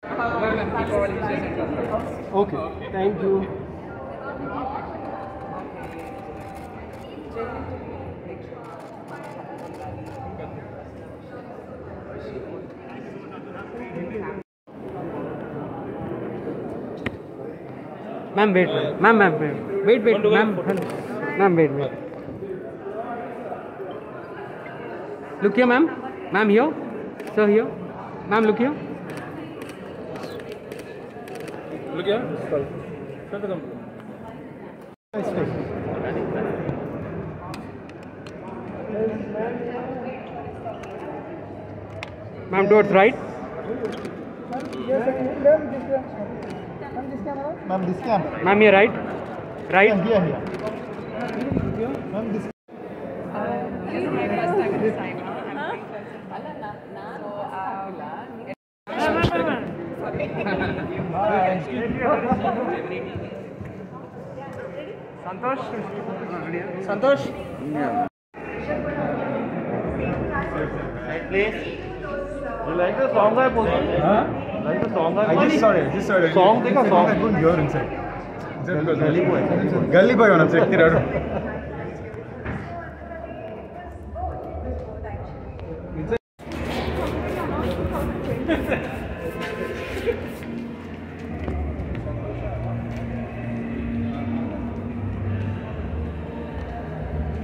Okay, thank you. Ma'am, wait, ma'am, wait, ma'am, ma'am, wait. Look here, ma'am, here, sir, here, ma'am, look here. Look here. Shut the Ma'am, towards right. Ma'am, this camera. Ma'am, here, right. Right. Here. Ma'am, this. This is my first time in the Saima. Santosh. Please. You like the song I posted? Huh? Like the song I just saw it. Song, take a song. I couldn't hear inside. Gully boy. Gully boy on a check it out.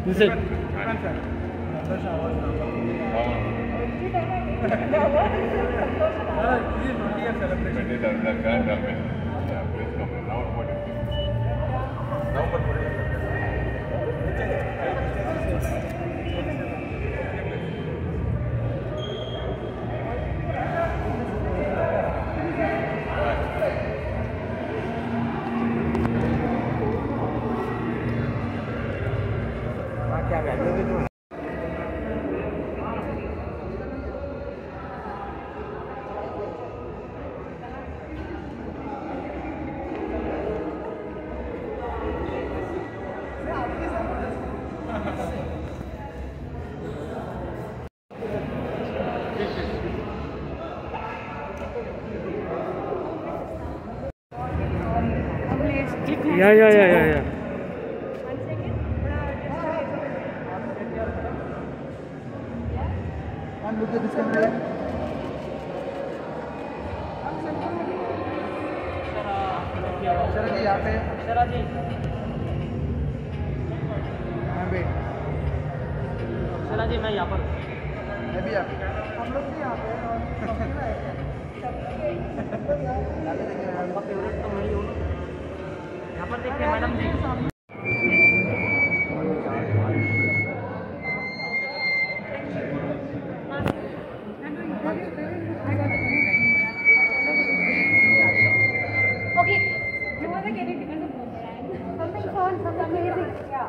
This is yeah. And look at this camera. Akshara जी यहाँ पे। अक्षरा जी। हाँ बेट। अक्षरा जी मैं यहाँ पर। मैं भी यहाँ पे। हम लोग भी यहाँ पे आपका फेवरेट तो मैं ही हूँ। यहाँ पर देखिए madam ji. Okay, you want to get it because of something fun, something amazing. Yeah.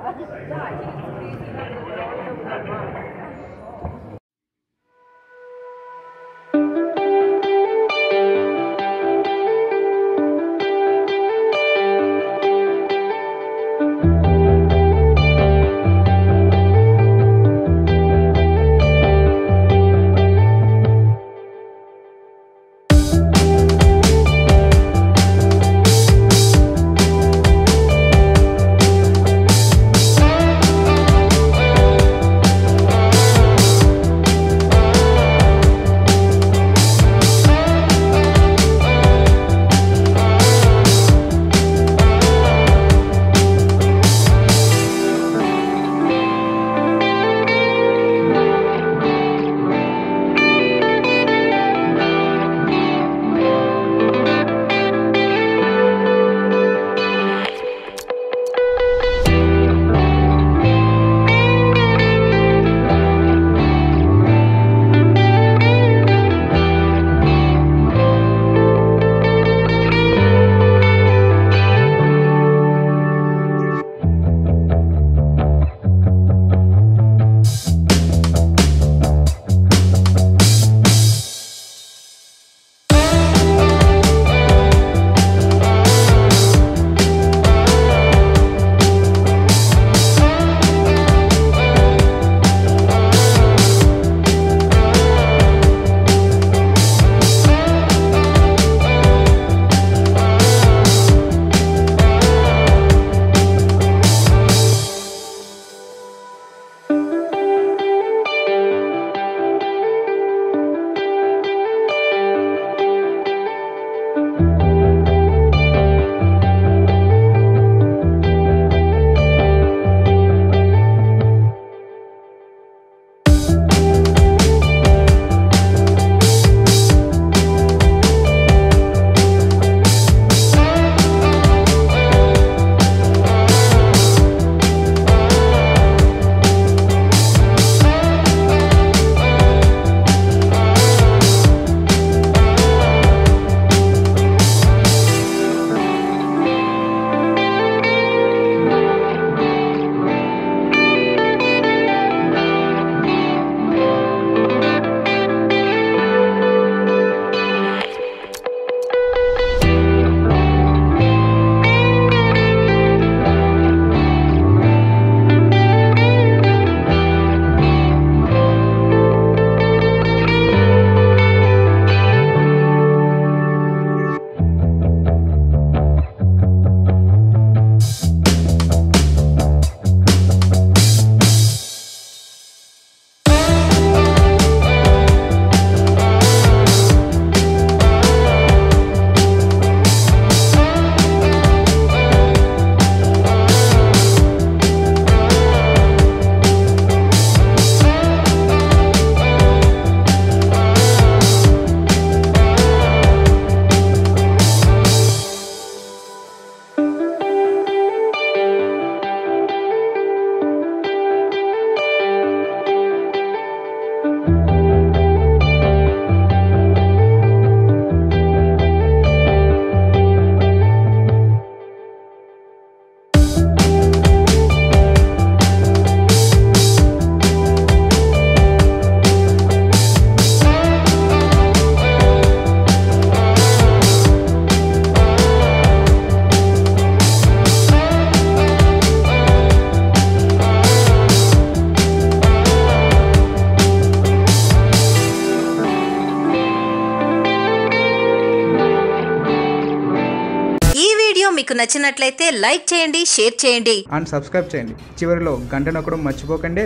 మీకు నచ్చినట్లయితే లైక్ చేయండి, షేర్ చేయండి అండ్ సబ్స్క్రైబ్ చేయండి. చివరిలో గంట నొక్కడం మర్చిపోకండి.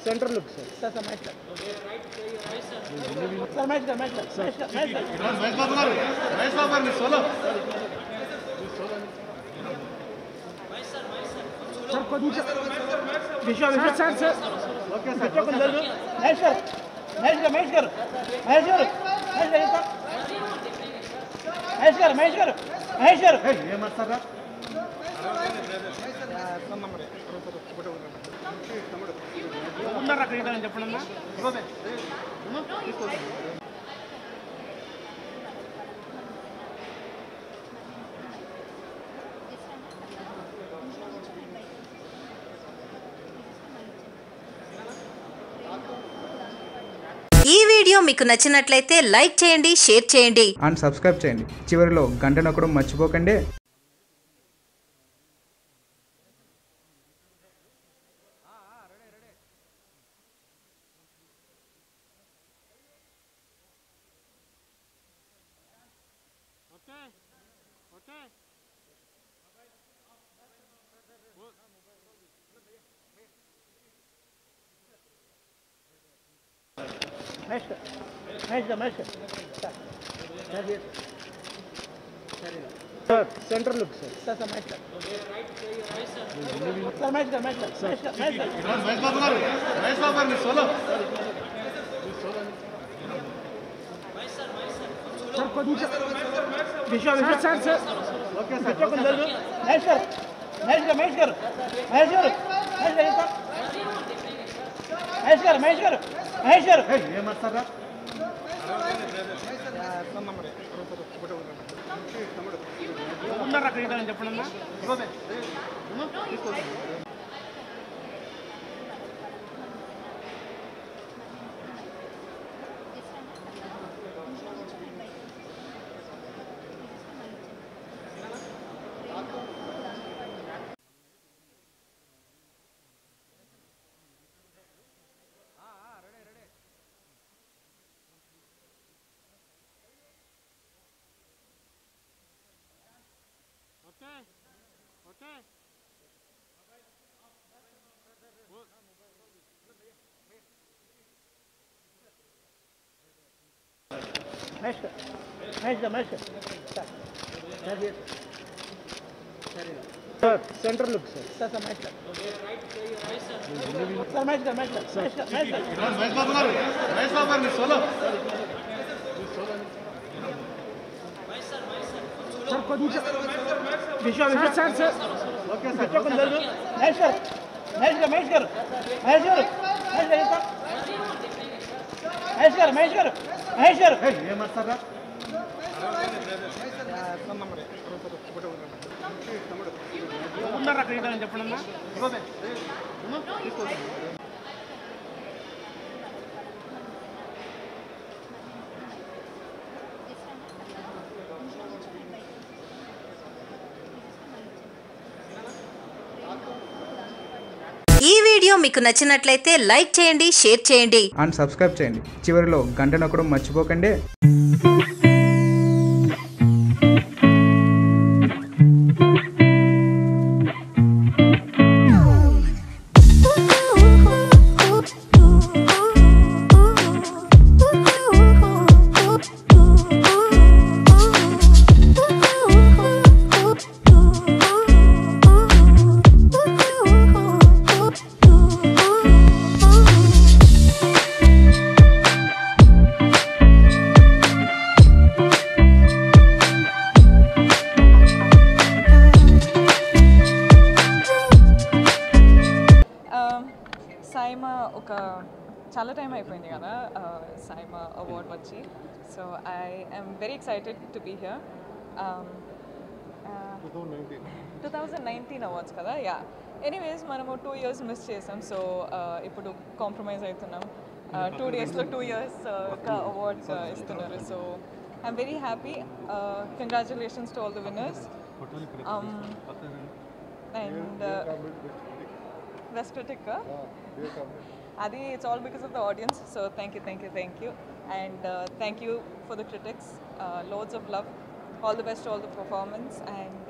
सेंटर लुक सर చెప్పండి. सेंटर लुक सर చెప్పండి. ఈ వీడియో మీకు నచ్చినట్లయితే లైక్ చేయండి, షేర్ చేయండి అండ్ సబ్స్క్రైబ్ చేయండి. చివరిలో గంట నొక్కడం మర్చిపోకండి. सेंटर लुक सर చెప్పండి. सेंटर लुक सर మహేష్ గారు ఉన్నారా క్రీడని చెప్పండి అన్న. ఈ వీడియో మీకు నచ్చినట్లయితే లైక్ చేయండి, షేర్ చేయండి అండ్ సబ్స్క్రైబ్ చేయండి. చివరిలో గంట నొక్కడం మర్చిపోకండి. సైమా ఒక చాలా టైం అయిపోయింది కదా సైమా అవార్డ్ వచ్చి. So I am very excited to be here. 2019 awards కదా. యా, ఎనీవేస్ మనము 2 years మిస్ చేసాం. సో ఇప్పుడు కాంప్రమైజ్ అవుతున్నాం. 2 daysలో 2 years అవార్డ్ ఇస్తున్నారు. So I'm very happy. Congratulations to all the winners. And Best critic, Adi, it's all because of the audience. So thank you, and thank you for the critics. Loads of love. All the best to all the performance, and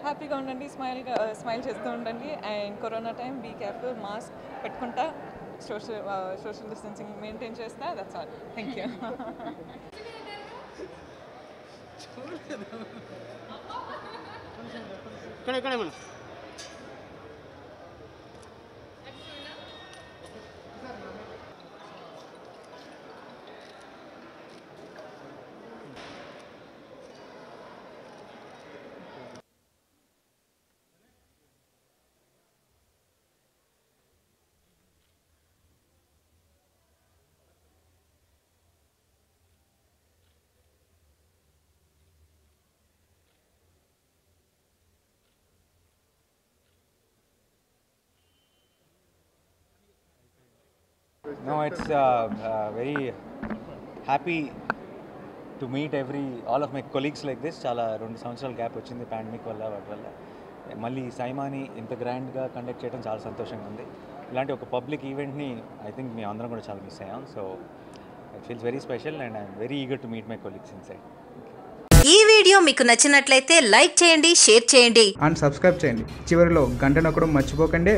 happy ga undandi, smile chestu undandi, and corona time be careful, mask pettukunta, social distancing maintain chesta. That's all. Thank you. ఇక్కడ మనం No, it's very happy to meet all of my colleagues like this. చాలా 2 సంవత్సరాల gap వచ్చింది pandemic వల్ల వాటి వల్ల. మళ్ళీ సైమాని ఇంత గ్రాండ్గా కండక్ట్ చేయడం చాలా సంతోషంగా ఉంది. ఇలాంటి ఒక పబ్లిక్ ఈవెంట్ని ఐ థింక్ మీ అందరం కూడా చాలా మిస్ అయ్యాం. So it feels very special and I'm very eager to meet my colleagues inside. ఈ వీడియో మీకు నచ్చినట్లయితే లైక్ చేయండి, షేర్ చేయండి అండ్ సబ్స్క్రైబ్ చేయండి. చివరిలో గంట నొక్కడం మర్చిపోకండి.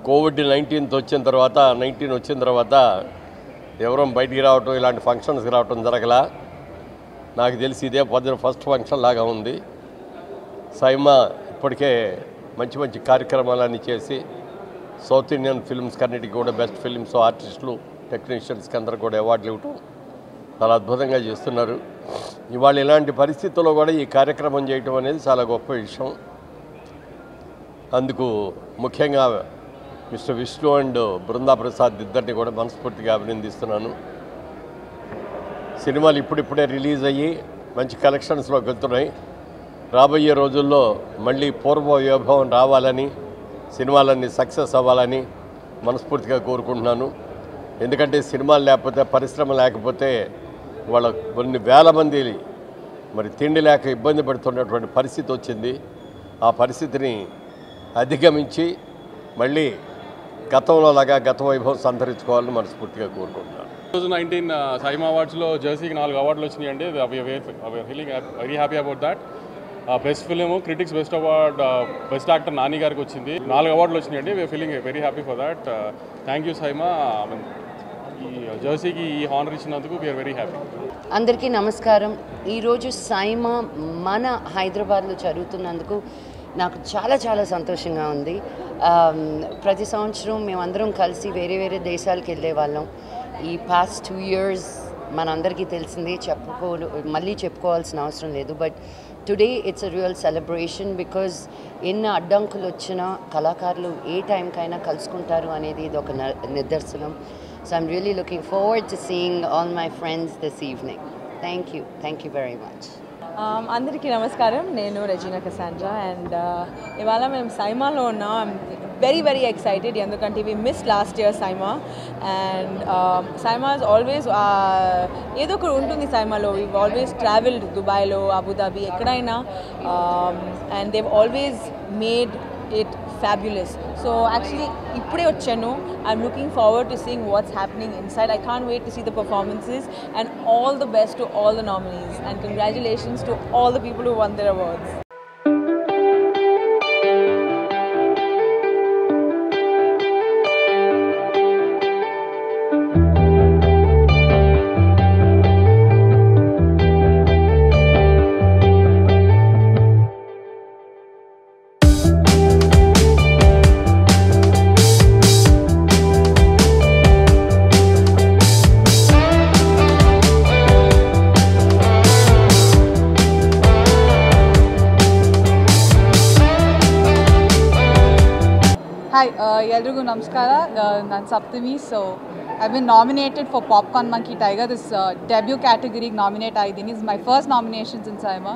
కోవిడ్-19 వచ్చిన తర్వాత ఎవరూ బయటికి రావటం ఇలాంటి ఫంక్షన్స్కి రావటం జరగలా. నాకు తెలిసి ఇదే ఫస్ట్ ఫంక్షన్ లాగా ఉంది. సైమా ఇప్పటికే మంచి మంచి కార్యక్రమాలన్నీ చేసి సౌత్ ఇండియన్ ఫిల్మ్స్కి అన్నిటికీ కూడా బెస్ట్ ఫిల్మ్స్ ఆర్టిస్టులు టెక్నీషియన్స్కి అందరూ కూడా అవార్డులు ఇవ్వటం చాలా అద్భుతంగా చేస్తున్నారు. ఇవాళ ఇలాంటి పరిస్థితుల్లో కూడా ఈ కార్యక్రమం చేయటం అనేది చాలా గొప్ప విషయం. అందుకు ముఖ్యంగా మిస్టర్ విష్ణు అండ్ బృందా ప్రసాద్ ఇద్దరిని కూడా మనస్ఫూర్తిగా అభినందిస్తున్నాను. సినిమాలు ఇప్పుడిప్పుడే రిలీజ్ అయ్యి మంచి కలెక్షన్స్లోకి వెళ్తున్నాయి. రాబోయే రోజుల్లో మళ్ళీ పూర్వ వైభవం రావాలని, సినిమాలన్నీ సక్సెస్ అవ్వాలని మనస్ఫూర్తిగా కోరుకుంటున్నాను. ఎందుకంటే సినిమాలు లేకపోతే, పరిశ్రమ లేకపోతే వాళ్ళ కొన్ని వేల మంది మరి తిండి లేక ఇబ్బంది పడుతున్నటువంటి పరిస్థితి వచ్చింది. ఆ పరిస్థితిని అధిగమించి మళ్ళీ గతంలో లాగా గత వైభవం సంతరించుకోవాలని మనస్ఫూర్తిగా కోరుకుంటున్నాను. 2019 సైమా అవార్డ్స్లో జెర్సీకి 4 అవార్డులు వచ్చినాయండి. Feeling very happy about that. Best film, critics best award, best actor Nani గారికి వచ్చింది. 4 అవార్డులు వచ్చినాయండి. We are feeling very happy for that. Thank you SIIMA. ఈ జెర్సీకి ఈ హానర్ ఇచ్చినందుకు వీఆర్ వెరీ హ్యాపీ. అందరికీ నమస్కారం. ఈరోజు సైమా మన హైదరాబాద్లో జరుగుతున్నందుకు నాకు చాలా చాలా సంతోషంగా ఉంది. ప్రతి సంవత్సరం మేమందరం కలిసి వేరే వేరే దేశాలకు వెళ్ళే వాళ్ళం. ఈ పాస్ట్ 2 years మనందరికీ తెలిసింది, మళ్ళీ చెప్పుకోవాల్సిన అవసరం లేదు. But today it's a real celebration because ఎన్ని అడ్డంకులు వచ్చినా కళాకారులు ఏ టైంకైనా కలుసుకుంటారు అనేది ఇది ఒక నిదర్శనం. So I'm really looking forward to seeing all my friends this evening. Thank you very much. అందరికీ నమస్కారం. నేను రెజీనా కసాండ్రా అండ్ ఇవాళ మేము సైమాలో ఉన్నాం. ఐమ్ వెరీ వెరీ ఎక్సైటెడ్ ఎందుకంటే we miss last year SIIMA and SIIMA is always ఏదో ఒకటి ఉంటుంది సైమాలో. వీ ఆల్వేస్ ట్రావెల్డ్ దుబాయ్లో, అబుదాబి, ఎక్కడైనా and they've always made it fabulous. So actually ipude vachanu. I'm looking forward to seeing what's happening inside. I can't wait to see the performances and all the best to all the nominees and congratulations to all the people who won their awards. Hi, ಎಲ್ರಿಗೂ ನಮಸ್ಕಾರ. ನಾನು Saptami. So I been nominated for popcorn monkey tiger. This debut ಕ್ಯಾಟಗರಿಗೆ nominate ಆಗಿದ್ದೀನಿ. Is my first nominations in SIIMA.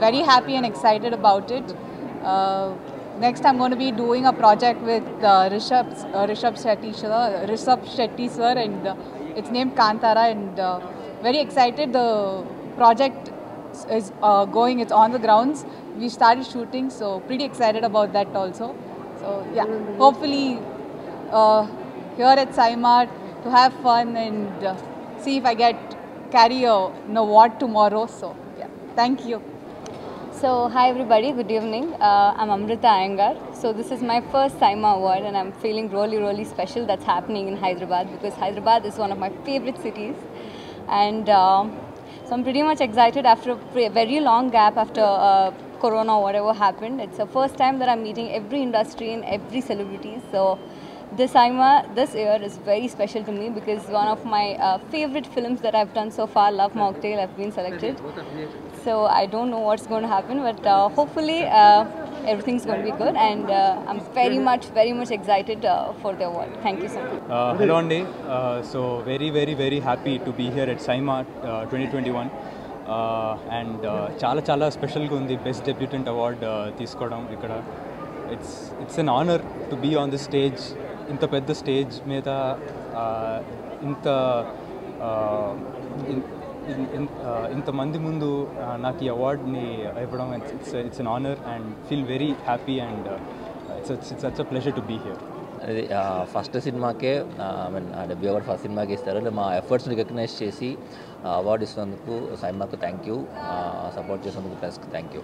Very happy and excited about it. Next I'm going to be doing a project with Rishabh Shetty sir and it's named Kantara and very excited. The project is going, it's on the grounds. We started shooting, so pretty excited about that also. So yeah, hopefully here at Saima to have fun and see if I carry an award tomorrow. So yeah, thank you. So hi everybody, good evening. I'm Amrita Iyengar. So this is my first Saima award and I'm feeling really special that's happening in Hyderabad because Hyderabad is one of my favorite cities and so I'm pretty much excited after a very long gap after Corona or whatever happened. It's the first time that I'm meeting every industry and every celebrity. So this Saima this year is very special to me because one of my favorite films that I've done so far, Love Mocktail, I've been selected. So I don't know what's going to happen, but hopefully everything's going to be good and I'm very much excited for the award. Thank you so much. Hello Andy. So very happy to be here at Saima 2021. And చాలా స్పెషల్గా ఉంది best debutant award తీసుకోవడం ఇక్కడ. It's an honour to be on the stage. ఇంత పెద్ద stage మీద ఇంతమంది ముందు నాకు ఈ అవార్డ్ని ఇవ్వడం it's an honour and feel very happy and it's such a pleasure to be here. అది ఫస్ట్ సినిమాకే డెబ్యూ అవార్డ్ ఫస్ట్ సినిమాకి ఇస్తారు. మా ఎఫర్ట్స్ని రికగ్నైజ్ చేసి అవార్డు ఇస్తున్నందుకు సైమాకు థ్యాంక్ యూ, సపోర్ట్ చేసినందుకు ప్లస్కి థ్యాంక్ యూ.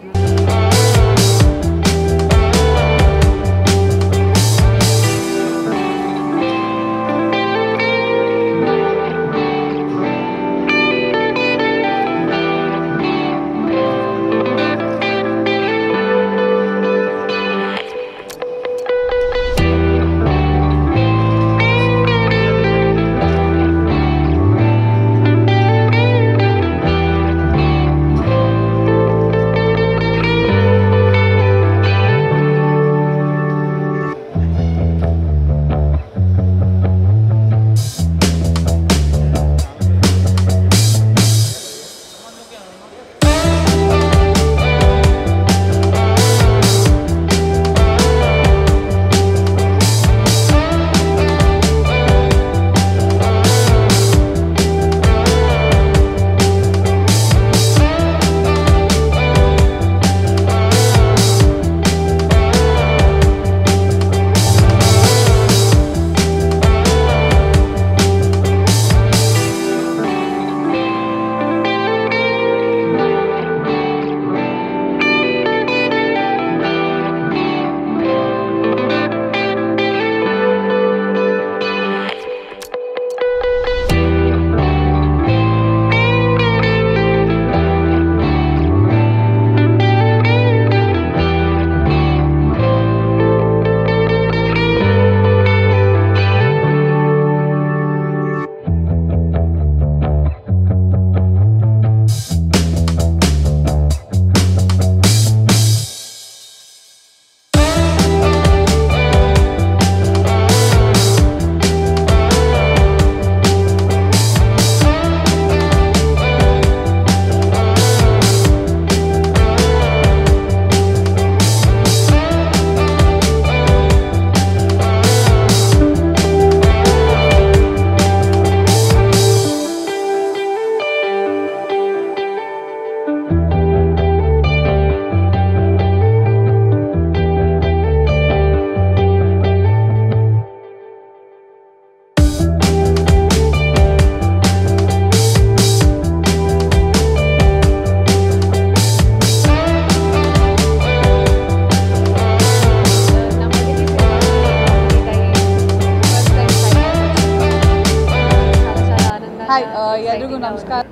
హాయ్ ఎల్రిಗೂ నమస్కారం.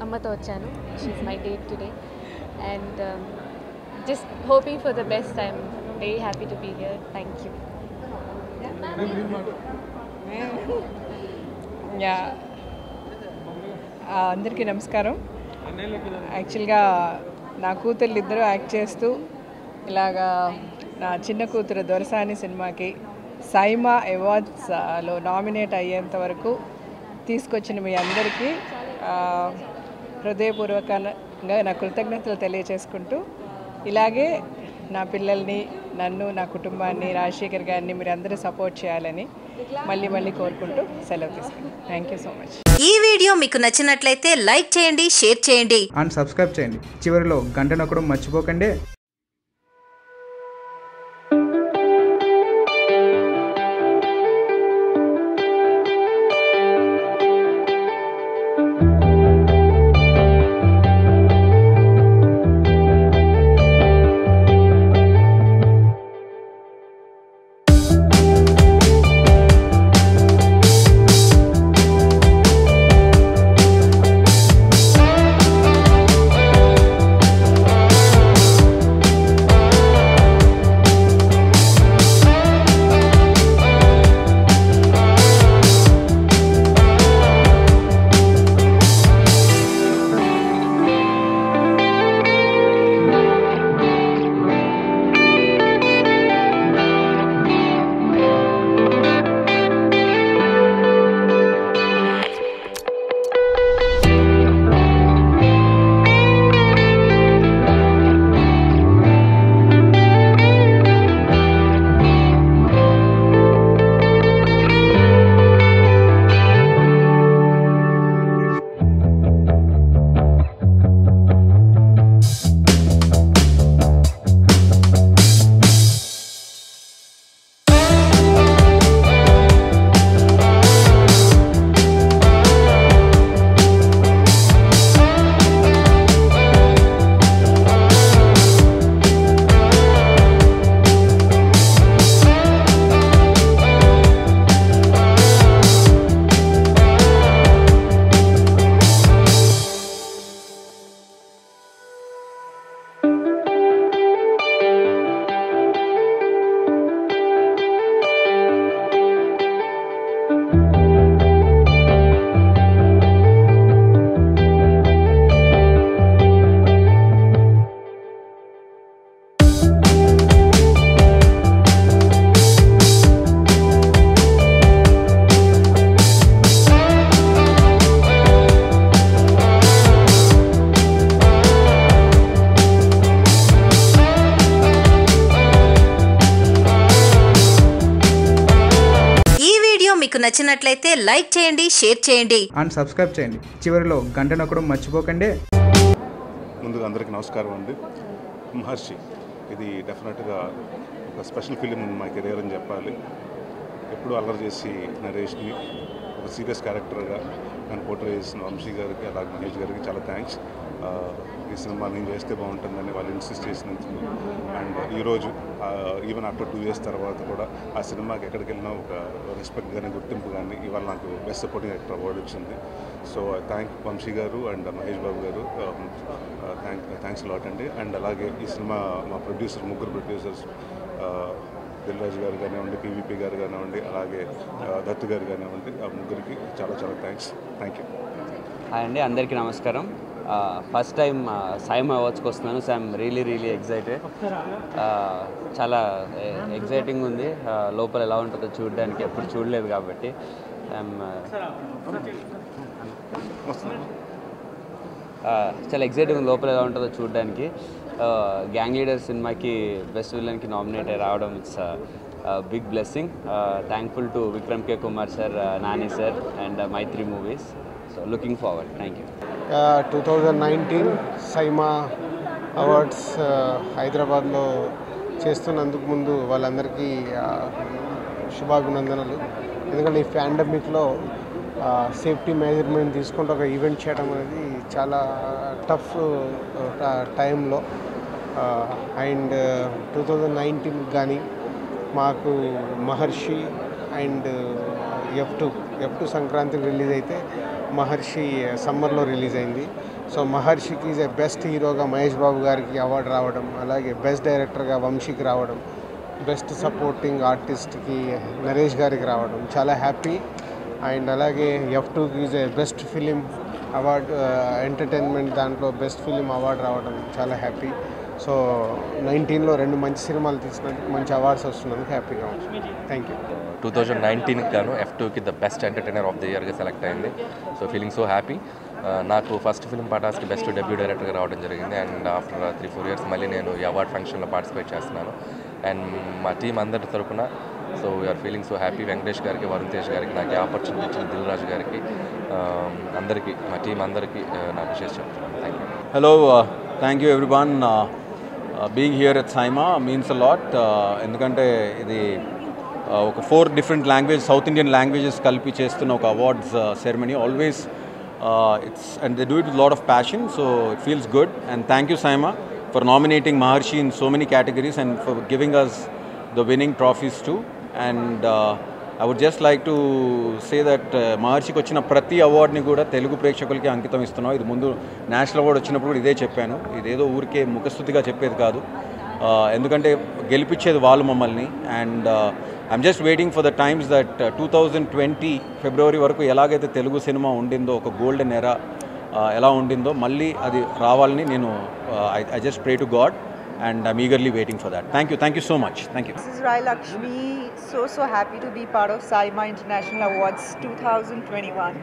అమ్మతో వచ్చాను. She's my date today and just hoping for the best. I'm very happy to be here. Thank you. అందరికీ నమస్కారం. యాక్చువల్గా నా కూతుర్లు ఇద్దరు యాక్ట్ చేస్తూ ఇలాగా నా చిన్న కూతురు దొరసాని సినిమాకి సైమా అవార్డ్స్లో నామినేట్ అయ్యేంత వరకు తీసుకొచ్చిన మీ అందరికీ హృదయపూర్వకంగా నా కృతజ్ఞతలు తెలియచేసుకుంటూ ఇలాగే నా పిల్లల్ని, నన్ను, నా కుటుంబాన్ని, రాజశేఖర్ గారిని మీరు అందరూ సపోర్ట్ చేయాలని మళ్ళీ కోరుకుంటూ సెలవు తీసుకుంటాను. Thank you so much. ఈ వీడియో మీకు నచ్చినట్లయితే లైక్ చేయండి, షేర్ చేయండి అండ్ సబ్స్క్రైబ్ చేయండి. చివరిలో గంట నొక్కడం మర్చిపోకండి. మీకు నచ్చినట్లయితే లైక్ చేయండి, షేర్ చేయండి అండ్ సబ్స్క్రైబ్ చేయండి. చివరిలో గంట నొక్కడం మర్చిపోకండి. ముందుగా అందరికీ నమస్కారం అండి. మహర్షి ఇది డెఫినెట్గా ఒక స్పెషల్ ఫిలిం మా కెరీర్ అని చెప్పాలి. ఎప్పుడు అల్లరి చేసి నరేష్ని ఒక సీరియస్ క్యారెక్టర్గా నన్ను పోర్ట్రే చేసిన వంశీ గారికి, అలాగే మహేష్ గారికి చాలా థ్యాంక్స్. ఈ సినిమా నేను చేస్తే బాగుంటుందని వాళ్ళు ఇన్సిస్ట్ చేసినందుకు. అండ్ ఈరోజు ఈవెన్ ఆఫ్టర్ 2 years తర్వాత కూడా ఆ సినిమాకి ఎక్కడికి వెళ్ళినా ఒక రెస్పెక్ట్ కానీ గుర్తింపు కానీ ఇవాళ నాకు బెస్ట్ సపోర్టింగ్ యాక్టర్ అవార్డు వచ్చింది. సో థ్యాంక్ వంశీ గారు అండ్ మహేష్ బాబు గారు, థ్యాంక్స్ లాట్ అండి. అండ్ అలాగే ఈ సినిమా మా ముగ్గురు ప్రొడ్యూసర్స్ దిల్రాజు గారు కానివ్వండి, పీవీపీ గారు కానివ్వండి, అలాగే దత్తు గారు కానివ్వండి, ఆ ముగ్గురికి చాలా చాలా థ్యాంక్స్. Thank you. హాయ్ అండి, అందరికీ నమస్కారం. ఫస్ట్ టైం సైమా అవార్డ్స్కి వస్తున్నాను. So I'm really excited. చాలా ఎగ్జైటింగ్ ఉంది. లోపల ఎలా ఉంటుందో చూడడానికి, ఎప్పుడు చూడలేదు కాబట్టి చాలా ఎగ్జైటింగ్ ఉంది లోపల ఎలా ఉంటుందో చూడడానికి. గ్యాంగ్ లీడర్ సినిమాకి బెస్ట్ విలన్కి నామినేట్ అయ్యి రావడం it's big blessing. Thankful to Vikram K Kumar sir, Nani sir and Mythri movies. So looking forward. Thank you. 2019 SIIMA awards హైదరాబాద్లో చేస్తున్నందుకు ముందు వాళ్ళందరికీ శుభాభినందనలు. ఎందుకంటే ఈ పాండమిక్లో సేఫ్టీ మెజర్మెంట్ తీసుకుంటూ ఒక ఈవెంట్ చేయడం అనేది చాలా టఫ్ టైంలో. అండ్ 2019 కానీ మాకు మహర్షి అండ్ F2 సంక్రాంతికి రిలీజ్ అయితే మహర్షి సమ్మర్లో రిలీజ్ అయింది. సో మహర్షికి ఈజ్ ఏ బెస్ట్ హీరోగా మహేష్ బాబు గారికి అవార్డు రావడం, అలాగే బెస్ట్ డైరెక్టర్గా వంశీకి రావడం, బెస్ట్ సపోర్టింగ్ ఆర్టిస్ట్కి నరేష్ గారికి రావడం చాలా హ్యాపీ. అండ్ అలాగే F2కి is a best film award, entertainment దాంట్లో బెస్ట్ ఫిలిం అవార్డు రావడం చాలా హ్యాపీ. సో 19లో 2 మంచి సినిమాలు తీసినందుకు మంచి అవార్డ్స్ వస్తున్నందుకు హ్యాపీగా ఉంది. Thank you. 2019కి గాను F2కి the best entertainer of the ఇయర్గా సెలెక్ట్ అయింది. So feeling so happy. నాకు ఫస్ట్ ఫిల్మ్ పటాస్కి బెస్ట్ డెబ్యూ డైరెక్టర్గా రావడం జరిగింది. అండ్ ఆఫ్టర్ 3-4 ఇయర్స్ మళ్ళీ నేను ఈ అవార్డ్ ఫంక్షన్లో పార్టిసిపేట్ చేస్తున్నాను. అండ్ మా టీం అందరి తరపున so we are feeling so happy. Venkatesh గారికి, వరుణ్ తేజ్ గారికి, నాకు ఈ ఆపర్చునిటీ ఇచ్చిన దిల్ రాజు గారికి, అందరికీ, మా టీం అందరికీ నా విషయం చెప్తున్నాను. Thank you. Hello, thank you everyone. Being here at SIIMA means a lot. ఎందుకంటే ఇది ఒక 4 డిఫరెంట్ సౌత్ ఇండియన్ లాంగ్వేజెస్ కలిపి చేస్తున్న ఒక awards ceremony. Always it's and they do it with lot of passion. So it feels good. And thank you SIIMA for nominating Maharshi in so many categories and for giving us the winning trophies too. And I would just like to say that మహర్షికి వచ్చిన ప్రతి అవార్డుని కూడా తెలుగు ప్రేక్షకులకి అంకితం ఇస్తున్నాం. ఇది ముందు నేషనల్ అవార్డు వచ్చినప్పుడు కూడా ఇదే చెప్పాను. ఇదేదో ఊరికే ముఖస్తుతిగా చెప్పేది కాదు, ఎందుకంటే గెలిపించేది వాళ్ళు మమ్మల్ని. And I'm just waiting for the times that 2020 ఫిబ్రవరి వరకు ఎలాగైతే తెలుగు సినిమా ఉండిందో, ఒక గోల్డెన్ ఎరా ఎలా ఉండిందో మళ్ళీ అది రావాలని నేను I just pray to God and I'm eagerly waiting for that. Thank you so much. Thank you. This is Rai Lakshmi. So happy to be part of SIMA International Awards 2021.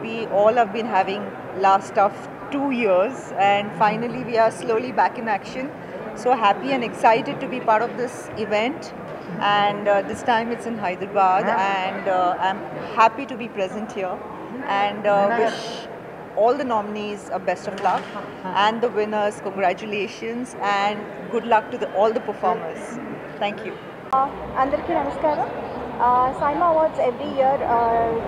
We all have been having last of 2 years, and finally we are slowly back in action. So happy and excited to be part of this event, and this time it's in Hyderabad, and I'm happy to be present here, and wish all the nominees a best of luck, and the winners congratulations, and good luck to all the performers. Thank you. అందరికీ నమస్కారం. SIIMA awards every year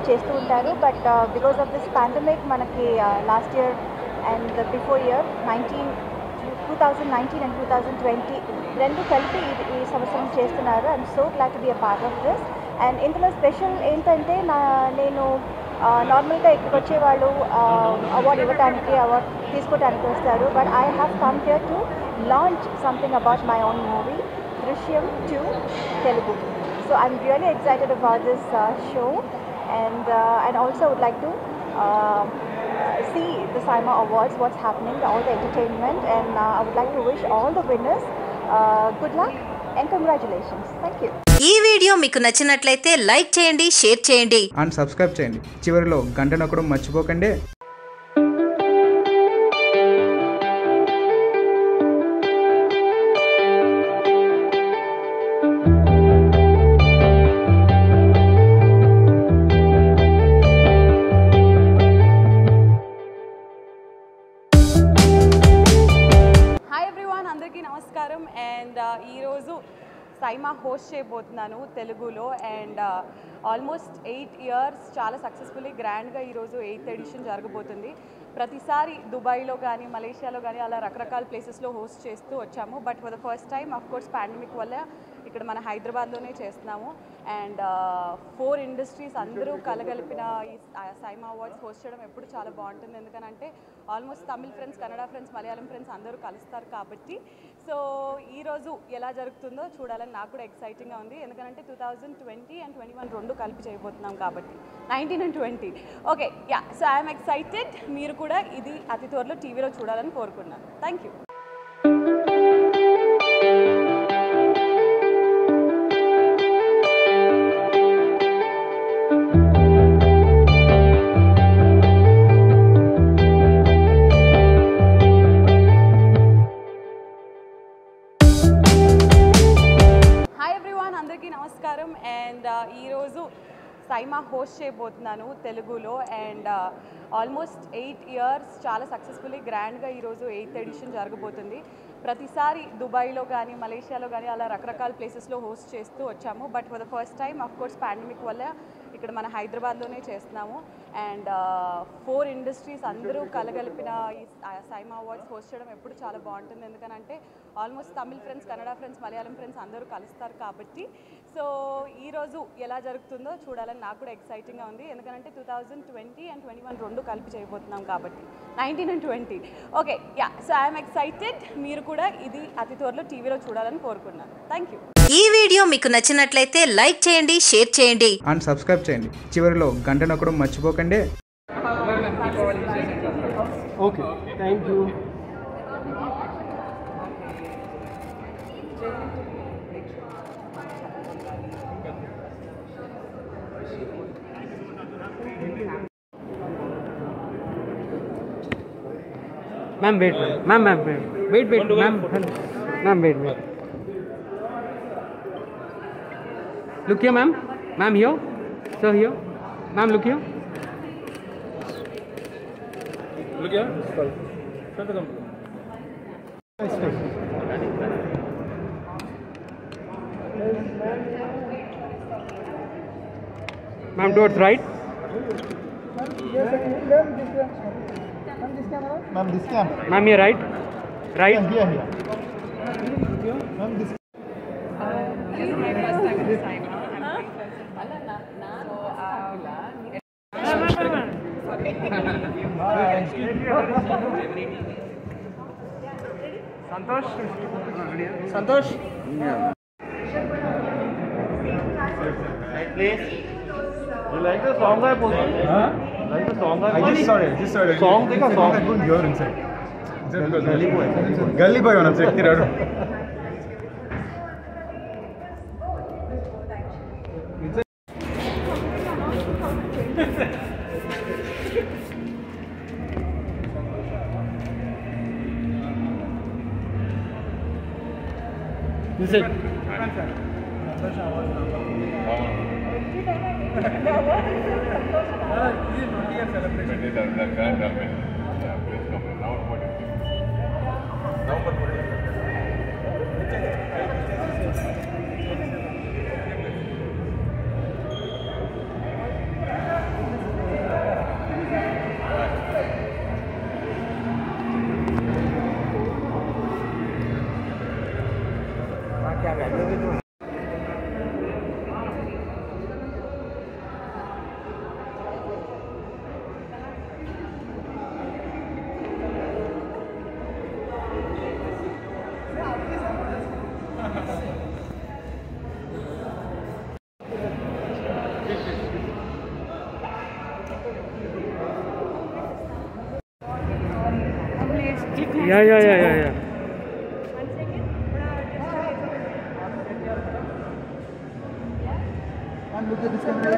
చేస్తూ ఉంటారు, but because of this pandemic మనకి last year and before year 2019 and 2020 రెండు కలిపి ఈ సంవత్సరం చేస్తున్నారు. I'm so glad to be a part of this. And ఇందులో స్పెషల్ ఏంటంటే నేను నార్మల్గా ఇక్కడికి వచ్చేవాళ్ళు అవార్డు ఇవ్వడానికి, అవార్డు తీసుకోవడానికి వస్తారు, but I have come here to launch something about my own movie దృశ్యం 2 Telugu. So I'm really excited about this show, and also would like to see the SIMA Awards, what's happening, all the entertainment, and I would like to wish all the winners good luck and congratulations. Thank you. ఈ video మీకు నచ్చినట్లయితే like చేయండి, share చేయండి and subscribe చేయండి. చివరిలో గంట నొక్కడం మర్చిపోకండి. హాయ్ ఎవ్రీవన్, అందరికీ నమస్కారం. అండ్ ఈరోజు సైమా హోస్ట్ చేయబోతున్నాను తెలుగులో. అండ్ ఆల్మోస్ట్ 8 ఇయర్స్ చాలా సక్సెస్ఫుల్లీ గ్రాండ్గా ఈరోజు 8th ఎడిషన్ జరగబోతుంది. ప్రతిసారి దుబాయ్లో కానీ మలేషియాలో కానీ అలా రకరకాల ప్లేసెస్లో హోస్ట్ చేస్తూ వచ్చాము, but for the first time of course pandemic వల్ల ఇక్కడ మన హైదరాబాద్లోనే చేస్తున్నాము. అండ్ 4 ఇండస్ట్రీస్ అందరూ కలగలిపిన ఈ సైమా అవార్డ్స్ హోస్ట్ చేయడం ఎప్పుడు చాలా బాగుంటుంది, ఎందుకనంటే almost Tamil friends, Kannada friends, Malayalam friends అందరూ కలుస్తారు కాబట్టి. సో ఈరోజు ఎలా జరుగుతుందో చూడాలని నాకు కూడా ఎక్సైటింగ్గా ఉంది, ఎందుకంటే 2020 and 21 రెండు కలిపి చేయబోతున్నాం కాబట్టి 19 and 20. Okay, yeah, so I'm excited. మీరు కూడా ఇది అతి త్వరలో టీవీలో చూడాలని కోరుకున్నాను. Thank you. అందరికీ నమస్కారం. అండ్ ఈరోజు సైమా హోస్ట్ చేయబోతున్నాను తెలుగులో. అండ్ ఆల్మోస్ట్ 8 ఇయర్స్ చాలా సక్సెస్ఫుల్లీ గ్రాండ్గా ఈరోజు 8th ఎడిషన్ జరగబోతుంది. ప్రతిసారి దుబాయ్లో కానీ మలేషియాలో కానీ అలా రకరకాల ప్లేసెస్లో హోస్ట్ చేస్తూ వచ్చాము, but for the first time of course pandemic వల్ల ఇక్కడ మన హైదరాబాద్లోనే చేస్తున్నాము. అండ్ 4 ఇండస్ట్రీస్ అందరూ కలగలిపిన ఈ సైమా అవార్డ్స్ హోస్ట్ చేయడం ఎప్పుడు చాలా బాగుంటుంది. ఎందుకనంటే almost Tamil friends, Kannada friends, Malayalam friends అందరూ కలుస్తారు కాబట్టి. సో ఈరోజు ఎలా జరుగుతుందో చూడాలని నాకు కూడా ఎక్సైటింగ్గా ఉంది. ఎందుకంటే 2020 and 21 రెండు కలిపి చేయబోతున్నాం కాబట్టి 19 and 20. Okay, yeah, so I'm excited. మీరు కూడా ఇది అతి త్వరలో టీవీలో చూడాలని కోరుకున్నాను. Thank you. ఈ వీడియో మీకు నచ్చినట్లయితే లైక్ చేయండి, షేర్ చేయండి అండ్ సబ్స్క్రైబ్ చేయండి. చివరిలో గంట నొక్కడం మర్చిపోకండి. Okay, thank you. Ma'am wait ma'am ma'am wait wait ma'am ma'am wait wait look here ma'am here sir here ma'am look here start the computer ma'am towards right Ma'am, this camera. ma'am here right Here. Ma'am, this. This is my first time with Saima. Santosh. Please. You like the song I posted? Huh? Like the song I I just saw it. Song, take a song. I couldn't hear inside. Gully boy on a check. This is it. Yeah. And look at this camera.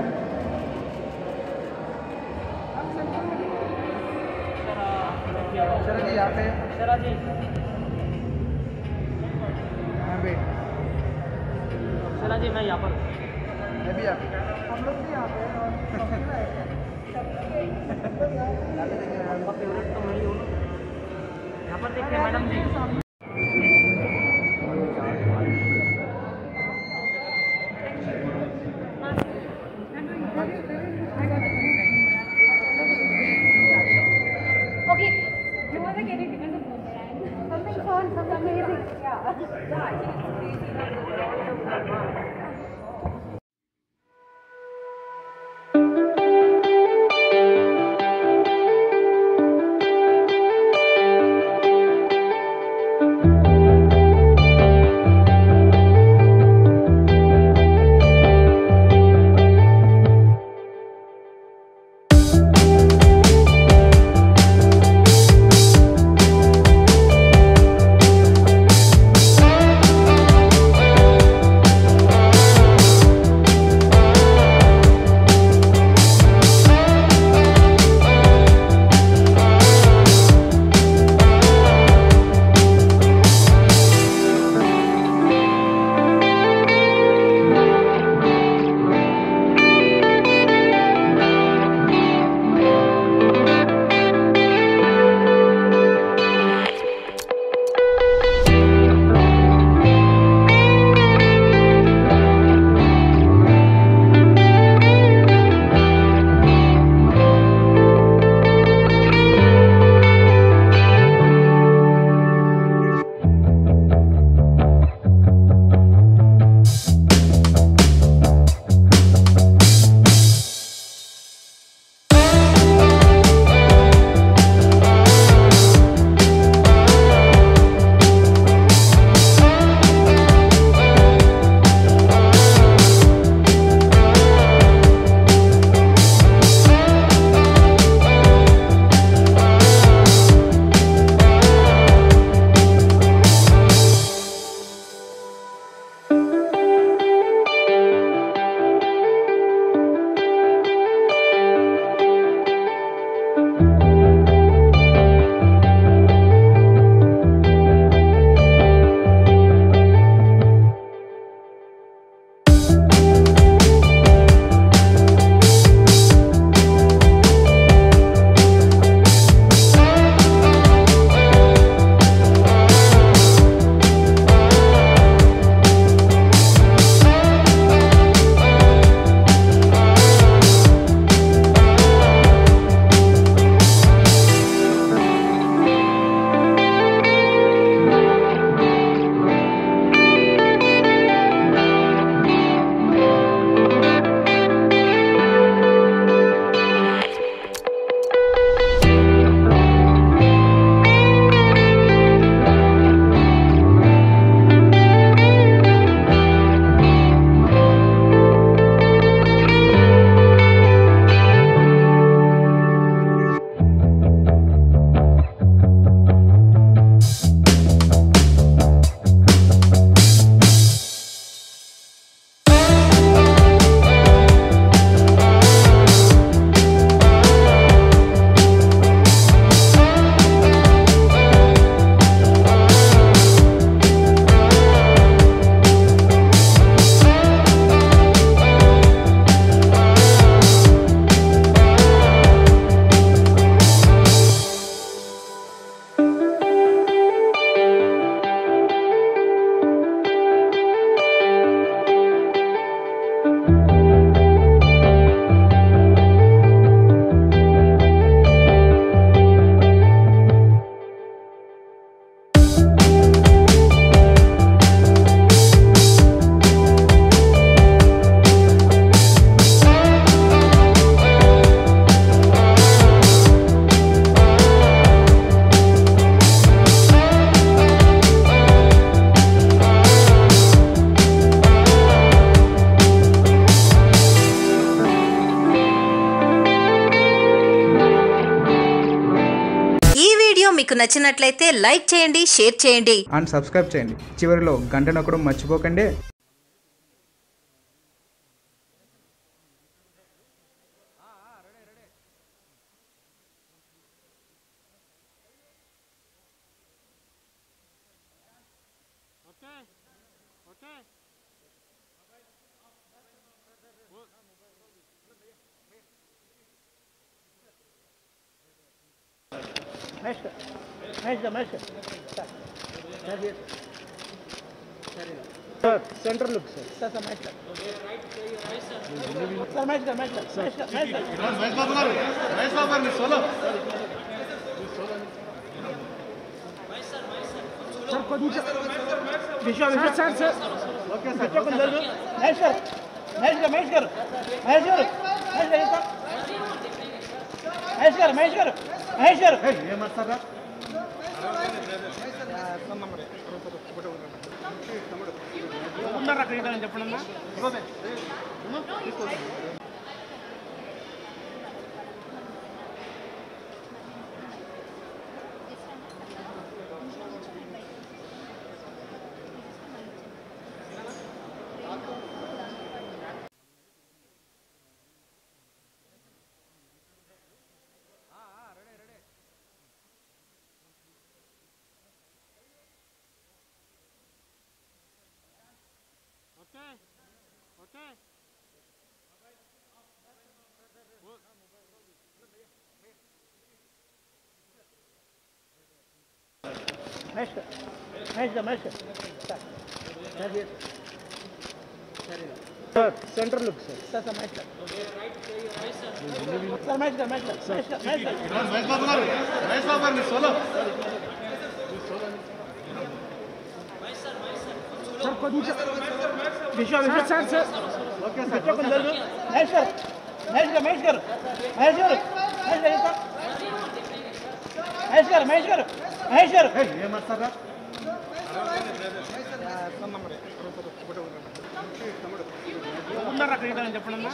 शरा जी यहाँ पे. शरा जी. हाँ बेट. शरा जी मैं यहाँ पर. मैं भी यहाँ पे. हम लोग भी यहाँ पे. फेवरेट तो मैं ही हूँ. यहाँ पर देखिए madam ji. Okay, you want to get it because of something fun, something amazing. Yeah. I think it's crazy. మీకు నచ్చినట్లయితే లైక్ చేయండి, షేర్ చేయండి అండ్ సబ్స్క్రైబ్ చేయండి. చివరిలో గంట నొక్కడం మర్చిపోకండి. Centre look sir sir match sir match कर मैच महेश बाबू गारू महेश बाबू गारू सोलो सर కొంచెం విశ్వ సార్ సార్ ఓకే సార్ కొంచెం మహేష్ గారు మహేష్ గారు ఏం మాట్లాడరా ఉన్నారా క్రీడ అని చెప్పండి అమ్మా sir centre look sir sir match sir match कर मैच महेश बाबू गारू सोलो सर కొంచెం విశ్వ సార్ సార్ ఓకే సార్ కొంచెం మహేష్ గారు ఏం మాట్లాడరా ఉన్నారా క్రీడ అని చెప్పండి అమ్మా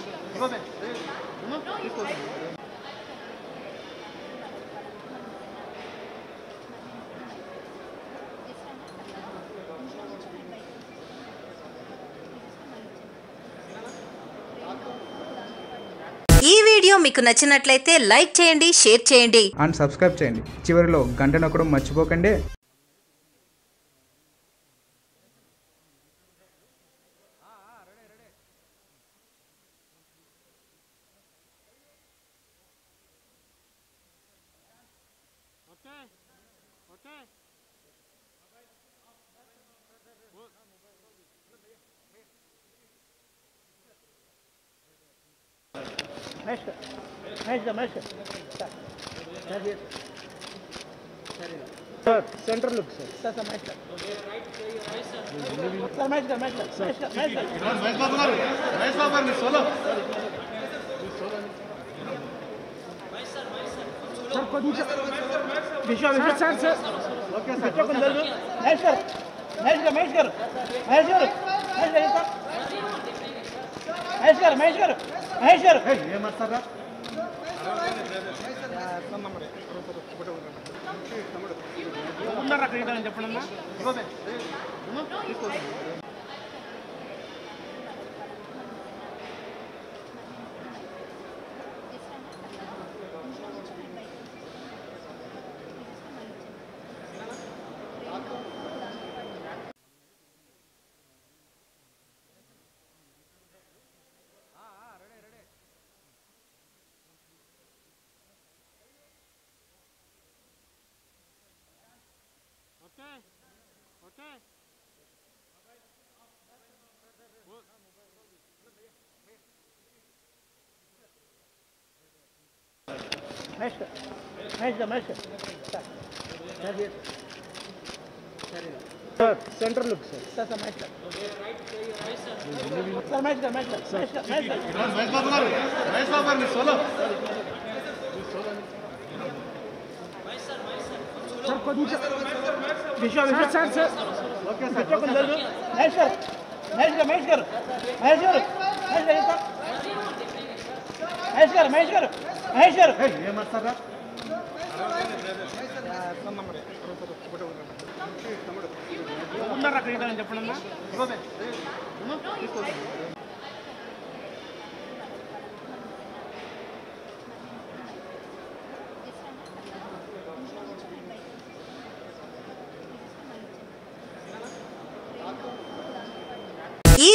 ఈ వీడియో మీకు నచ్చినట్లయితే లైక్ చేయండి, షేర్ చేయండి అండ్ సబ్స్క్రైబ్ చేయండి. చివరిలో గంట నొక్కడం మర్చిపోకండి. Sir centre look sir sir match sir match कर महेश बाबू गारू सोलो सर కొంచెం విశ్వ సార్ సార్ ఓకే సార్ కొంచెం మహేష్ గారు ఏం మాట్లాడరా ఉన్నారా క్రీడ అని చెప్పండి అమ్మా sir centre look sir sir match sir match कर महेश बाबू गारू सोलो सर కొంచెం విశ్వ సార్ సార్ ఓకే సార్ కొంచెం మహేష్ గారు ఏం మాట్లాడరా ఈ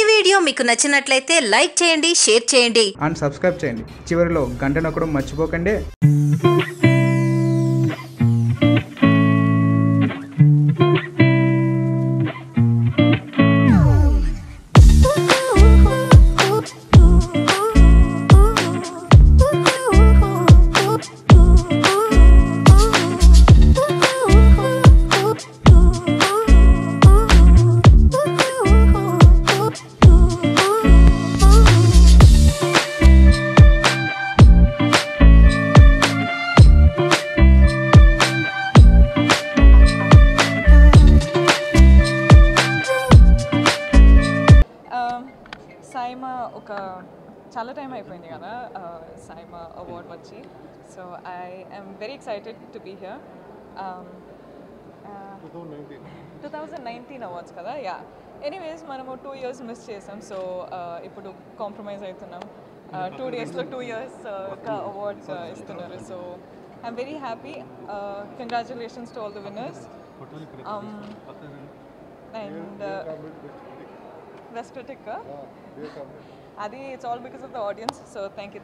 వీడియో మీకు నచ్చినట్లయితే లైక్ చేయండి, షేర్ చేయండి అండ్ సబ్స్క్రైబ్ చేయండి. చివరిలో గంట నొక్కడం మర్చిపోకండి. సైమా ఒక చాలా టైం అయిపోయింది కదా సైమా అవార్డ్ వచ్చి. So I am very excited to be here. 2019 awards కదా. యా ఎనీవేస్ మనము 2 years మిస్ చేసాం. సో ఇప్పుడు కాంప్రమైజ్ అవుతున్నాం. 2 daysలో 2 years అవార్డ్స్ ఇస్తున్నారు. So I'm very happy. Congratulations to all the winners. And best critic అది it's all because of the audience. So thank you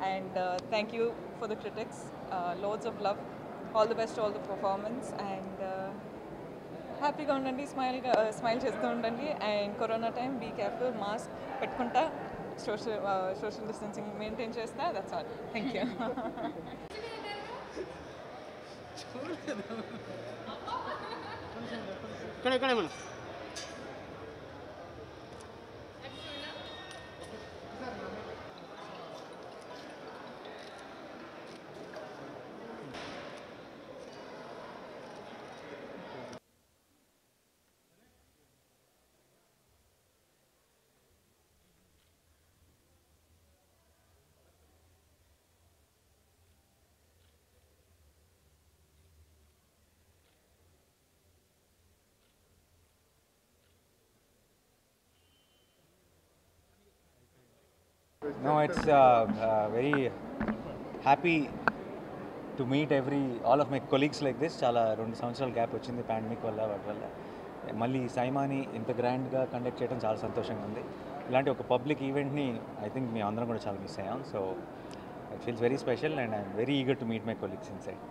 and thank you for the critics. Loads of love. All the best to all the performance and హ్యాపీగా ఉండండి, smile చేస్తూ ఉండండి. And corona time be careful, mask పెట్టుకుంటా, social distancing maintain చేస్తా. That's all. Thank you. No, it's very happy to meet all of my colleagues like this. చాలా 2 సంవత్సరాల gap వచ్చింది pandemic వల్ల, వాటి వల్ల. మళ్ళీ సైమాని ఇంత గ్రాండ్గా కండక్ట్ చేయడం చాలా సంతోషంగా ఉంది. ఇలాంటి ఒక పబ్లిక్ ఈవెంట్ని ఐ థింక్ మేము అందరం కూడా చాలా మిస్ అయ్యాం. So it feels very special and I'm very eager to meet my colleagues inside.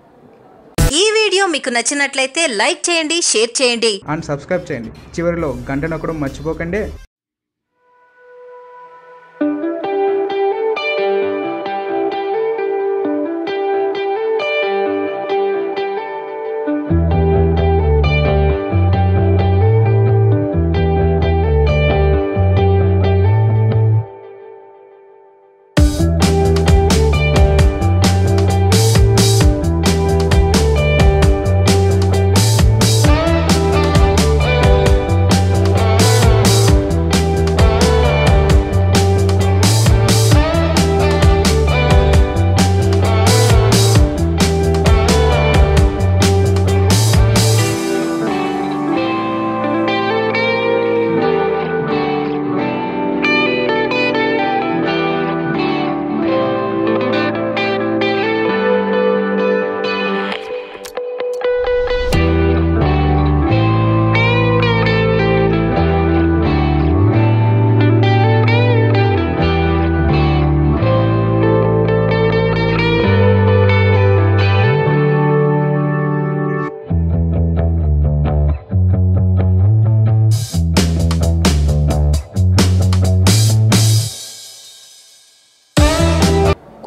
ఈ వీడియో మీకు నచ్చినట్లయితే లైక్ చేయండి, షేర్ చేయండి అండ్ సబ్స్క్రైబ్ చేయండి. చివరిలో గంట నొక్కడం మర్చిపోకండి.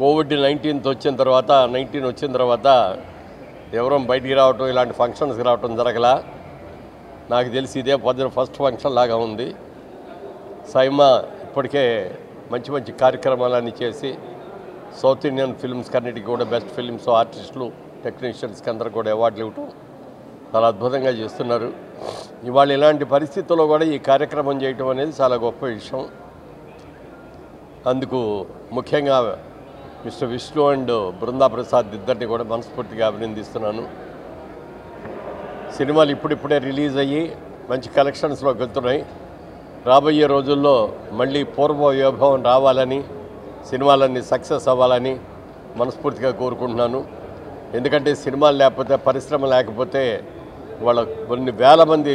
COVID-19 వచ్చిన తర్వాత ఎవరో బయటికి రావటం, ఇలాంటి ఫంక్షన్స్కి రావటం జరగలా. నాకు తెలిసి ఇదే ఫస్ట్ ఫంక్షన్ లాగా ఉంది. సైమా ఇప్పటికే మంచి మంచి కార్యక్రమాలన్నీ చేసి సౌత్ ఇండియన్ ఫిల్మ్స్కి అన్నిటికీ కూడా బెస్ట్ ఫిల్మ్స్ ఆర్టిస్టులు, టెక్నీషియన్స్కి అందరూ కూడా అవార్డులు ఇవ్వటం చాలా అద్భుతంగా చేస్తున్నారు. ఇవాళ ఇలాంటి పరిస్థితుల్లో కూడా ఈ కార్యక్రమం చేయటం అనేది చాలా గొప్ప విషయం. అందుకు ముఖ్యంగా మిస్టర్ విష్ణు అండ్ బృందా ప్రసాద్ ఇద్దరిని కూడా మనస్ఫూర్తిగా అభినందిస్తున్నాను. సినిమాలు ఇప్పుడిప్పుడే రిలీజ్ అయ్యి మంచి కలెక్షన్స్లోకి వెళ్తున్నాయి. రాబోయే రోజుల్లో మళ్ళీ పూర్వ వైభవం రావాలని, సినిమాలన్నీ సక్సెస్ అవ్వాలని మనస్ఫూర్తిగా కోరుకుంటున్నాను. ఎందుకంటే సినిమాలు లేకపోతే, పరిశ్రమ లేకపోతే వాళ్ళ కొన్ని వేల మంది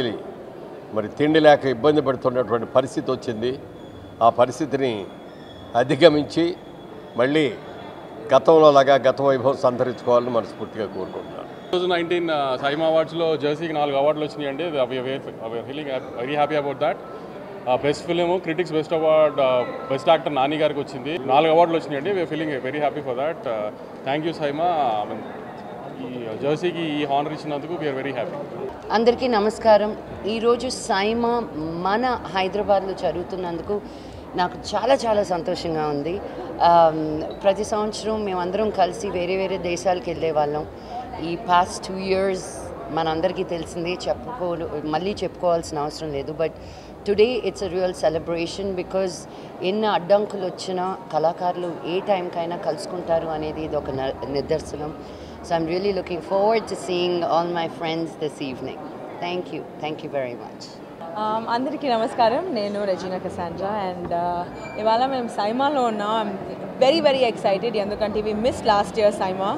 మరి తిండి లేక ఇబ్బంది పడుతున్నటువంటి పరిస్థితి వచ్చింది. ఆ పరిస్థితిని అధిగమించి మళ్ళీ గతంలో లాగా గత వైభవం సంతరించుకోవాలని మనస్ఫూర్తిగా కోరుకుంటున్నాను. 2019 సైమా అవార్డ్స్లో జెర్సీకి 4 అవార్డులు వచ్చినాయండి. Feeling very happy about that. Best film, critics best award, best actor Nani గారికి వచ్చింది. 4 అవార్డులు వచ్చినాయండి. We are feeling very happy for that. Thank you SIIMA. ఈ జెర్సీకి ఈ హానర్ ఇచ్చినందుకు వీఆర్ వెరీ హ్యాపీ. అందరికీ నమస్కారం. ఈరోజు సైమా మన హైదరాబాద్లో జరుగుతున్నందుకు నాకు చాలా చాలా సంతోషంగా ఉంది. ప్రతి సంవత్సరం మేమందరం కలిసి వేరే వేరే దేశాలకు వెళ్ళే వాళ్ళం. ఈ పాస్ట్ 2 years మనందరికీ తెలిసింది, మళ్ళీ చెప్పుకోవాల్సిన అవసరం లేదు. But today it's a real celebration because ఎన్ని అడ్డంకులు వచ్చినా కళాకారులు ఏ టైంకైనా కలుసుకుంటారు అనేది ఇది ఒక నిదర్శనం. So I'm really looking forward to seeing all my friends this evening. Thank you very much. అందరికీ నమస్కారం. నేను రెజీనా కసాండ్రా అండ్ ఇవాళ మేము సైమాలో ఉన్నాం. ఐఎమ్ వెరీ వెరీ ఎక్సైటెడ్ ఎందుకంటే we miss last year SIIMA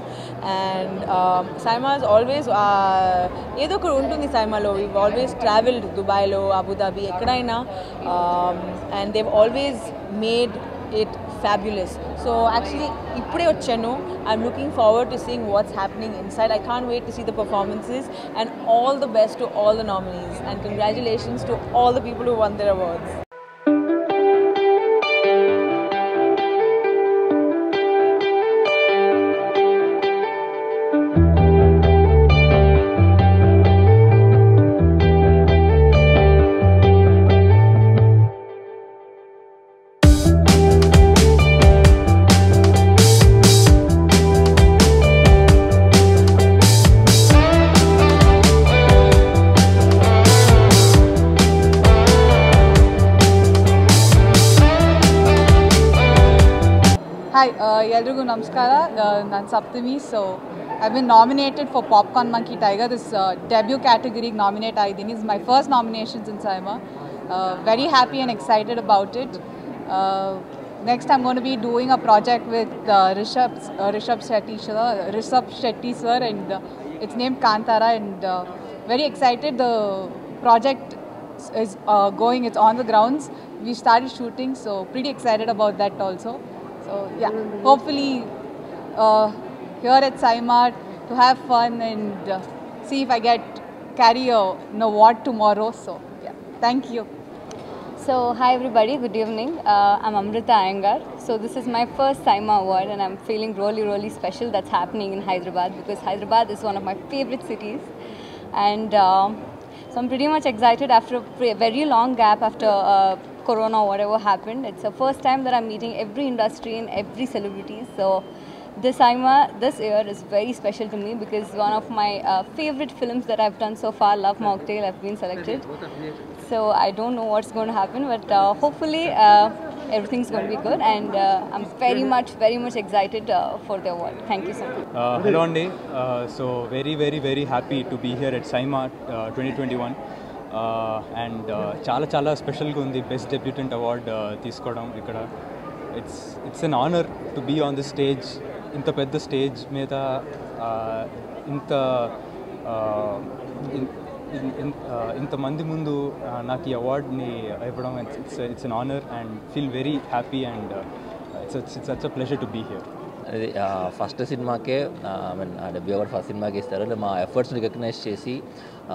and SIIMA is always ఏదో ఒకటి ఉంటుంది సైమాలో. వీ ఆల్వేస్ ట్రావెల్డ్ దుబాయ్లో, అబుదాబి, ఎక్కడైనా and they've always made it fabulous. So actually ipude vachanu. I'm looking forward to seeing what's happening inside. I can't wait to see the performances and all the best to all the nominees and congratulations to all the people who won their awards. Hi, ಎಲ್ರಿಗೂ ನಮಸ್ಕಾರ. ನಾನು Saptami. So I been nominated for popcorn monkey tiger. This debut ಕ್ಯಾಟಗರಿಗೆ nominate ಆಗಿದ್ದೀನಿ. Is my first nominations in SIIMA. Very happy and excited about it. Next I'm going to be doing a project with Rishabh Shetty sir and it's named Kantara and very excited. The project is going, it's on the grounds. We started shooting, so pretty excited about that also. So yeah, hopefully here at Saima to have fun and see if I carry an award tomorrow. So yeah, thank you. So hi everybody, good evening. I'm Amrita Iyengar. So this is my first Saima award and I'm feeling really special that's happening in Hyderabad because Hyderabad is one of my favorite cities. And so I'm pretty much excited after a very long gap after Corona or whatever happened. It's the first time that I'm meeting every industry and every celebrity. So this Saima this year is very special to me because one of my favorite films that I've done so far, Love Mocktail, I've been selected. So I don't know what's going to happen, but hopefully everything's going to be good and I'm very much excited for the award. Thank you so much. Hello Andy. So very happy to be here at Saima 2021. And చాలా స్పెషల్గా ఉంది best debutant award తీసుకోవడం ఇక్కడ. It's an honour to be on the stage. ఇంత పెద్ద stage మీద ఇంతమంది ముందు నాకు ఈ అవార్డ్ని ఇవ్వడం it's an honour and feel very happy and it's such a pleasure to be here. అది ఫస్ట్ సినిమాకే డెబ్యూ అవార్డ్ ఫస్ట్ సినిమాకి ఇస్తారు. మా ఎఫర్ట్స్ని రికగ్నైజ్ చేసి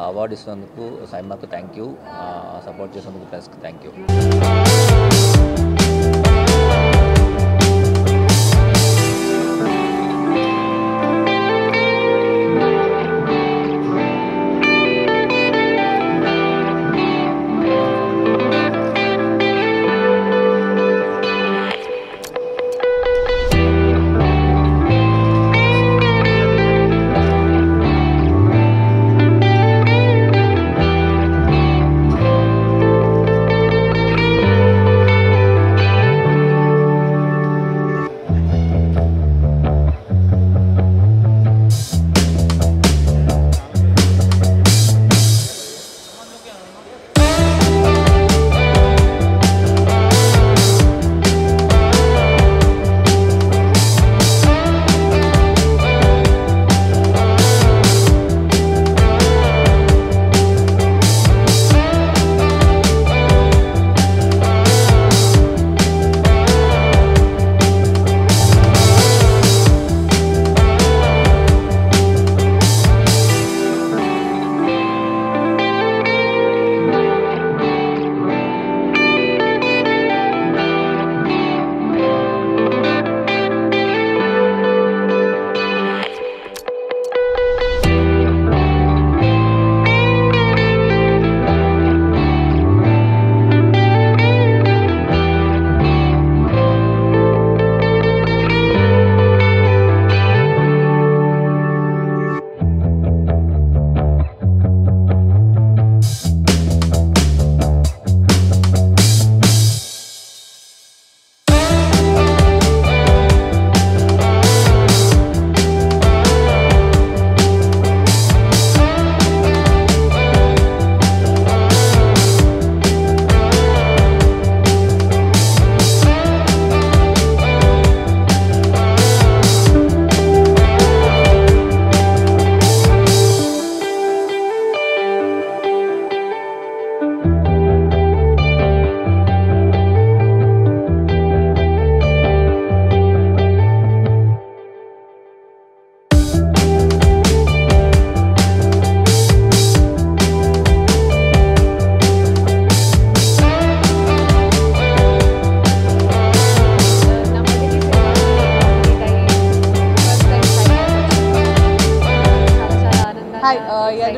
అవార్డు ఇస్తున్నందుకు సైమాకు థ్యాంక్ యూ, సపోర్ట్ చేసినందుకు ప్రెస్కి థ్యాంక్ యూ.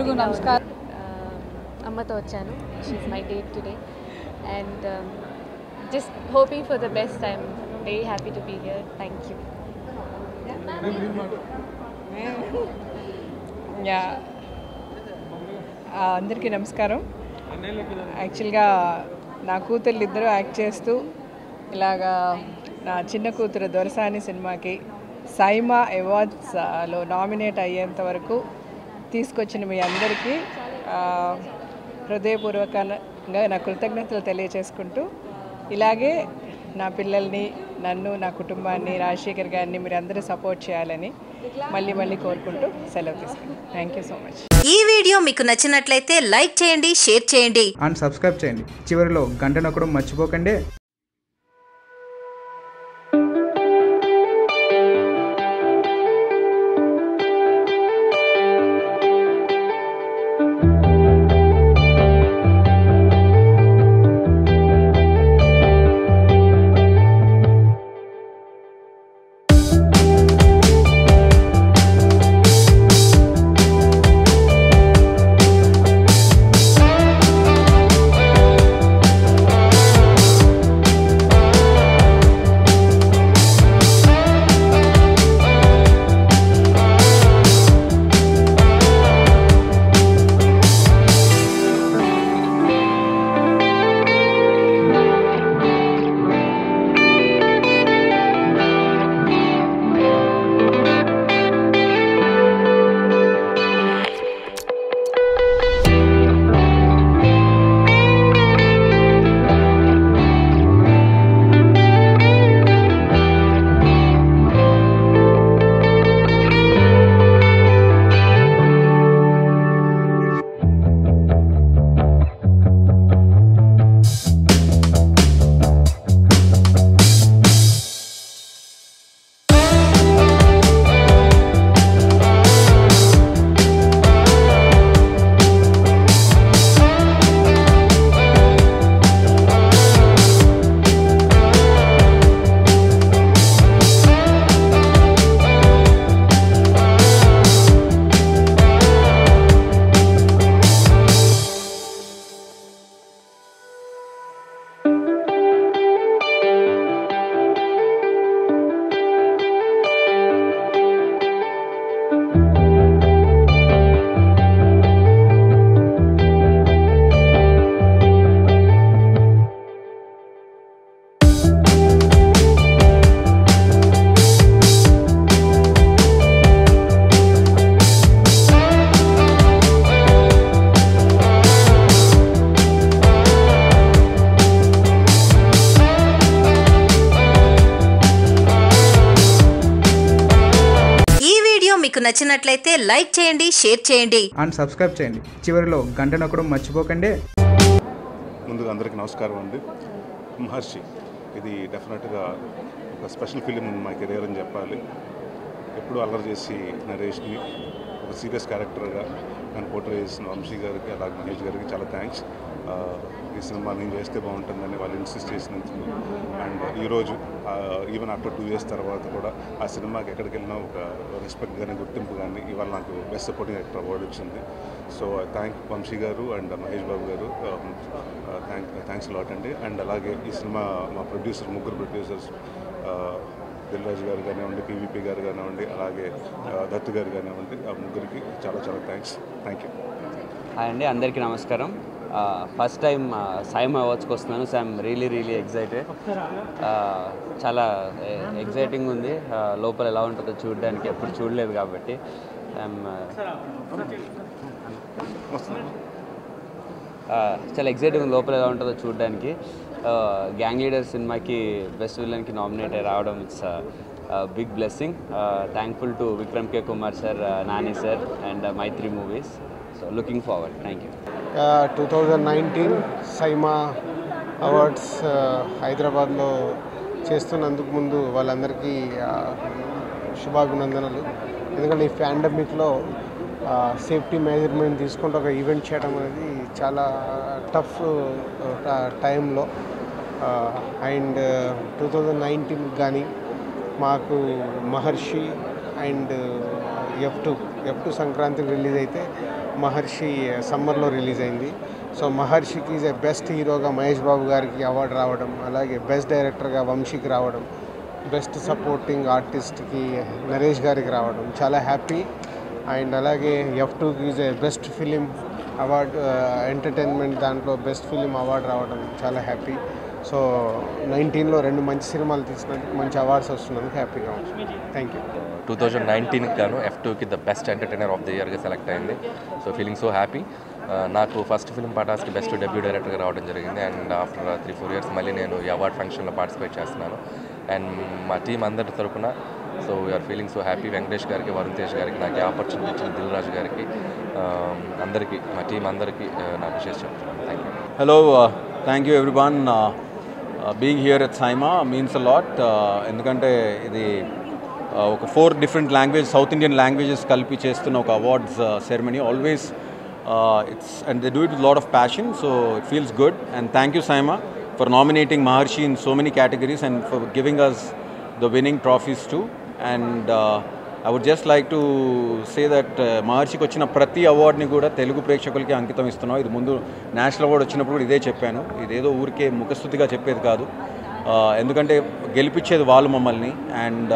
అందరికీ నమస్కారం. అమ్మతో వచ్చాను. She's my date today and just hoping for the best. I'm very happy to be here. Thank you. అందరికీ నమస్కారం. యాక్చువల్గా నా కూతుర్లు ఇద్దరు యాక్ట్ చేస్తూ ఇలాగా నా చిన్న కూతురు దొరసాని సినిమాకి సైమా అవార్డ్స్లో నామినేట్ అయ్యేంత వరకు తీసుకొచ్చిన మీ అందరికీ హృదయపూర్వకంగా నా కృతజ్ఞతలు తెలియచేసుకుంటూ ఇలాగే నా పిల్లల్ని, నన్ను, నా కుటుంబాన్ని, రాజశేఖర్ గారిని మీరు అందరూ సపోర్ట్ చేయాలని మళ్ళీ కోరుకుంటూ సెలవు తీసుకుంటాను. Thank you so much. ఈ వీడియో మీకు నచ్చినట్లయితే లైక్ చేయండి, షేర్ చేయండి అండ్ సబ్స్క్రైబ్ చేయండి. చివరిలో గంట నొక్కడం మర్చిపోకండి. మీకు నచ్చినట్లయితే లైక్ చేయండి, షేర్ చేయండి అండ్ సబ్స్క్రైబ్ చేయండి. చివరిలో గంట నొక్కడం మర్చిపోకండి. ముందుగా అందరికీ నమస్కారం అండి. మహర్షి ఇది డెఫినెట్గా ఒక స్పెషల్ ఫిలిం మా కెరీర్ అని చెప్పాలి. ఎప్పుడు అల్లరి చేసి నరేష్ని ఒక సీరియస్ క్యారెక్టర్గా నన్ను పోర్ట్రే చేసిన వంశీ గారికి, అలాగే మహేష్ గారికి చాలా థ్యాంక్స్. ఈ సినిమా నేను చేస్తే బాగుంటుందని వాళ్ళు ఇన్సిస్ట్ చేసినందుకు. అండ్ ఈరోజు ఈవెన్ ఆఫ్టర్ 2 years తర్వాత కూడా ఆ సినిమాకి ఎక్కడికి వెళ్ళినా ఒక రెస్పెక్ట్ కానీ గుర్తింపు కానీ ఇవాళ నాకు బెస్ట్ సపోర్టింగ్ యాక్టర్ అవార్డు వచ్చింది. సో థ్యాంక్ వంశీ గారు అండ్ మహేష్ బాబు గారు, థ్యాంక్స్ లాట్ అండి. అండ్ అలాగే ఈ సినిమా మా ముగ్గురు ప్రొడ్యూసర్స్ దిల్రాజు గారు కానివ్వండి, పీవీపీ గారు కానివ్వండి, అలాగే దత్తు గారు కానివ్వండి, ఆ ముగ్గురికి చాలా చాలా థ్యాంక్స్. Thank you. హాయ్ అండి, అందరికీ నమస్కారం. ఫస్ట్ టైం సైమా అవార్డ్స్కి వస్తున్నాను. So I'm really excited. చాలా ఎగ్జైటింగ్ ఉంది. లోపల ఎలా ఉంటుందో చూడడానికి, ఎప్పుడు చూడలేదు కాబట్టి చాలా ఎగ్జైటింగ్ ఉంది లోపల ఎలా ఉంటుందో చూడడానికి. గ్యాంగ్ లీడర్ సినిమాకి బెస్ట్ విలన్కి నామినేట్ అయ్యి రావడం it's big blessing. Thankful to Vikram K Kumar sir, Nani sir and Mythri movies. So looking forward. Thank you. 2019 SIIMA awards హైదరాబాద్లో చేస్తున్నందుకు ముందు వాళ్ళందరికీ శుభాభినందనలు. ఎందుకంటే ఈ పాండమిక్లో సేఫ్టీ మెజర్మెంట్ తీసుకుంటూ ఒక ఈవెంట్ చేయడం అనేది చాలా టఫ్ టైంలో. అండ్ 2019 కానీ మాకు మహర్షి అండ్ F2 సంక్రాంతికి రిలీజ్ అయితే మహర్షి సమ్మర్లో రిలీజ్ అయింది. సో మహర్షికి ఈజ్ ఏ బెస్ట్ హీరోగా మహేష్ బాబు గారికి అవార్డు రావడం, అలాగే బెస్ట్ డైరెక్టర్గా వంశీకి రావడం, బెస్ట్ సపోర్టింగ్ ఆర్టిస్ట్కి నరేష్ గారికి రావడం చాలా హ్యాపీ. అండ్ అలాగే F2కి is a best film award, entertainment దాంట్లో బెస్ట్ ఫిలిం అవార్డు రావడం చాలా హ్యాపీ. సో 19లో 2 మంచి సినిమాలు తీసినందుకు మంచి అవార్డ్స్ వస్తున్నందుకు హ్యాపీగా ఉంది. Thank you. 2019కి గాను F2కి the best entertainer of the ఇయర్గా సెలెక్ట్ అయింది. So feeling so happy. నాకు ఫస్ట్ ఫిల్మ్ పటాస్కి బెస్ట్ డెబ్యూ డైరెక్టర్గా రావడం జరిగింది. అండ్ ఆఫ్టర్ 3-4 ఇయర్స్ మళ్ళీ నేను ఈ అవార్డ్ ఫంక్షన్లో పార్టిసిపేట్ చేస్తున్నాను. అండ్ మా టీం అందరి తరపున so we are feeling so happy. Venkatesh గారికి, వరుణ్ తేజ్ గారికి, నాకు ఈ ఆపర్చునిటీ ఇచ్చిన దిల్ రాజు గారికి, అందరికీ, మా టీం అందరికీ నా విషయం చెప్తున్నాను. Thank you. Hello, thank you everyone. Being here at SIIMA means a lot. ఎందుకంటే ఇది ఒక 4 different language, south Indian languages కలిపి చేస్తున్న ఒక awards ceremony. Always it's and they do it with lot of passion. So it feels good. And thank you SIIMA for nominating Maharshi in so many categories and for giving us the winning trophies too. And I would just like to say that Maharshiki వచ్చిన ప్రతి అవార్డ్ని కూడా తెలుగు ప్రేక్షకులకి అంకితం ఇస్తున్నాం. ఇది ముందు national award వచ్చినప్పుడు కూడా ఇదే చెప్పాను. ఇదేదో ఊరికే ముఖస్తుతిగా చెప్పేది కాదు, ఎందుకంటే గెలిపించేది వాళ్ళు మమ్మల్ని. And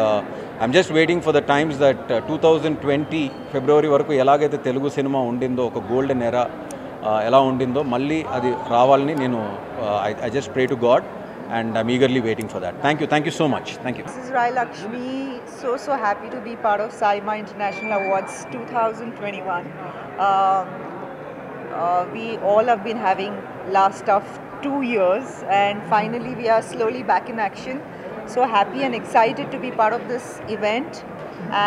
I'm just waiting for the times that 2020 ఫిబ్రవరి వరకు ఎలాగైతే తెలుగు సినిమా ఉండిందో, ఒక గోల్డెన్ ఎరా ఎలా ఉండిందో మళ్ళీ అది రావాలని నేను I just pray to God and I'm eagerly waiting for that. Thank you so much. Thank you. This is Rai Lakshmi. So happy to be part of SIMA International Awards 2021. We all have been having last of 2 years and finally we are slowly back in action. So happy and excited to be part of this event.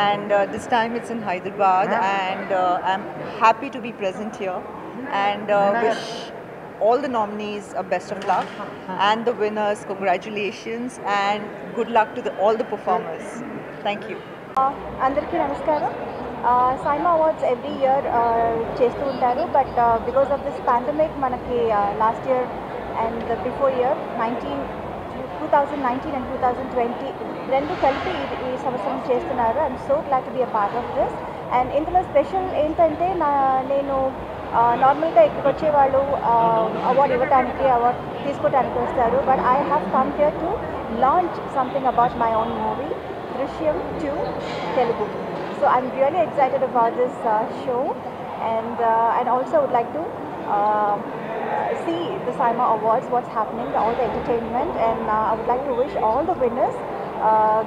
And this time it's in Hyderabad and I'm happy to be present here and wish all the nominees a best of luck and the winners congratulations and good luck to all the performers. Thank you. అందరికీ నమస్కారం. SIIMA awards every year చేస్తూ ఉంటారు, but because of this pandemic మనకి last year and before year 2019 and 2020 రెండు కలిపి ఈ సంవత్సరం చేస్తున్నారు. I'm so glad to be a part of this. And ఇందులో స్పెషల్ ఏంటంటే నేను నార్మల్గా ఇక్కడికి వచ్చేవాళ్ళు అవార్డు ఇవ్వడానికి, అవార్డు తీసుకోవడానికి వస్తారు, but I have come here to launch something about my own movie Drishyam 2 Telugu. So I'm really excited about this show and also would like to see the SIMA Awards, what's happening, all the entertainment, and I would like to wish all the winners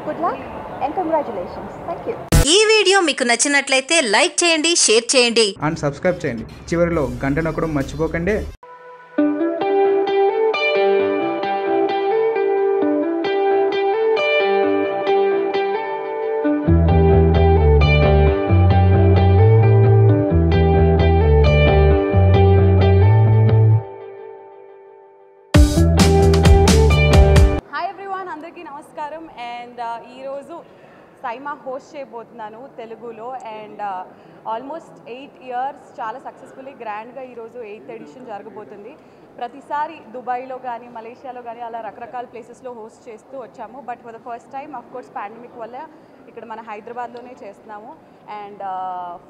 good luck and congratulations. Thank you. ఈ video మీకు నచ్చినట్లయితే like చేయండి, share చేయండి and subscribe చేయండి. చివరిలో గంట నొక్కడం మర్చిపోకండి. హాయ్ ఎవ్రీవన్, అందరికీ నమస్కారం. అండ్ ఈరోజు సైమా హోస్ట్ చేయబోతున్నాను తెలుగులో. అండ్ ఆల్మోస్ట్ 8 ఇయర్స్ చాలా సక్సెస్ఫుల్లీ గ్రాండ్గా ఈరోజు 8th ఎడిషన్ జరగబోతుంది. ప్రతిసారి దుబాయ్లో కానీ మలేషియాలో కానీ అలా రకరకాల ప్లేసెస్లో హోస్ట్ చేస్తూ వచ్చాము. But for the first time of course pandemic వల్ల ఇక్కడ మన హైదరాబాద్లోనే చేస్తున్నాము. అండ్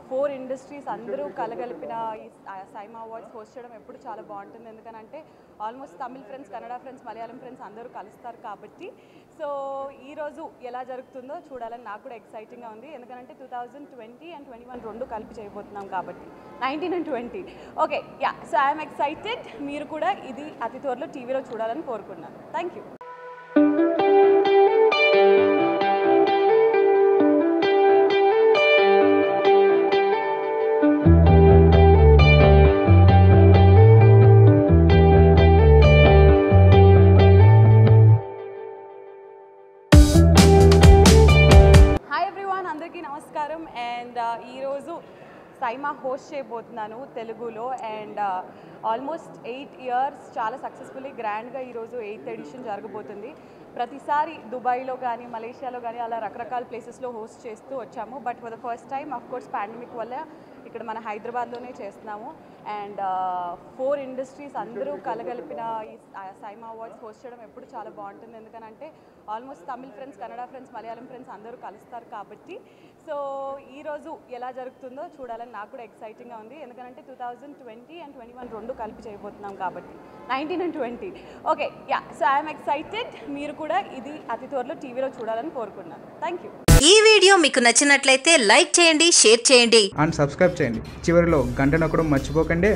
4 ఇండస్ట్రీస్ అందరూ కలగలిపిన ఈ సైమా అవార్డ్స్ హోస్ట్ చేయడం ఎప్పుడు చాలా బాగుంటుంది. ఎందుకనంటే almost Tamil friends, Kannada friends, Malayalam friends అందరూ కలుస్తారు కాబట్టి. సో ఈరోజు ఎలా జరుగుతుందో చూడాలని నాకు కూడా ఎక్సైటింగ్గా ఉంది. ఎందుకంటే 2020 and 21 రెండు కలిపి చేయబోతున్నాం కాబట్టి 19 and 20. Okay, yeah, so I'm excited. మీరు కూడా ఇది అతి త్వరలో టీవీలో చూడాలని కోరుకున్నాను. Thank you. నమస్కారం. అండ్ ఈరోజు సైమా హోస్ట్ చేయబోతున్నాను తెలుగులో. అండ్ ఆల్మోస్ట్ 8 ఇయర్స్ చాలా సక్సెస్ఫుల్లీ గ్రాండ్గా ఈరోజు 8th ఎడిషన్ జరగబోతుంది. ప్రతిసారి దుబాయ్లో కానీ మలేషియాలో కానీ అలా రకరకాల ప్లేసెస్లో హోస్ట్ చేస్తూ వచ్చాము. But for the first time of course pandemic వల్ల ఇక్కడ మన హైదరాబాద్లోనే చేస్తున్నాము. అండ్ 4 ఇండస్ట్రీస్ అందరూ కలగలిపిన ఈ సైమా అవార్డ్స్ హోస్ట్ చేయడం ఎప్పుడు చాలా బాగుంటుంది. ఎందుకనంటే almost Tamil friends, Kannada friends, Malayalam friends అందరూ కలుస్తారు కాబట్టి. సో ఈరోజు ఎలా జరుగుతుందో చూడాలని నాకు కూడా ఎక్సైటింగ్గా ఉంది. ఎందుకంటే 2020 and 21 రెండు కలిపి చేయబోతున్నాం కాబట్టి 19 and 20. Okay yeah, so I'm excited. మీరు కూడా ఇది అతి త్వరలో టీవీలో చూడాలని కోరుకున్నాను. Thank you. ఈ వీడియో మీకు నచ్చినట్లయితే లైక్ చేయండి, షేర్ చేయండి అండ్ సబ్స్క్రైబ్ చేయండి. చివరిలో గంట నొక్కడం మర్చిపోకండి.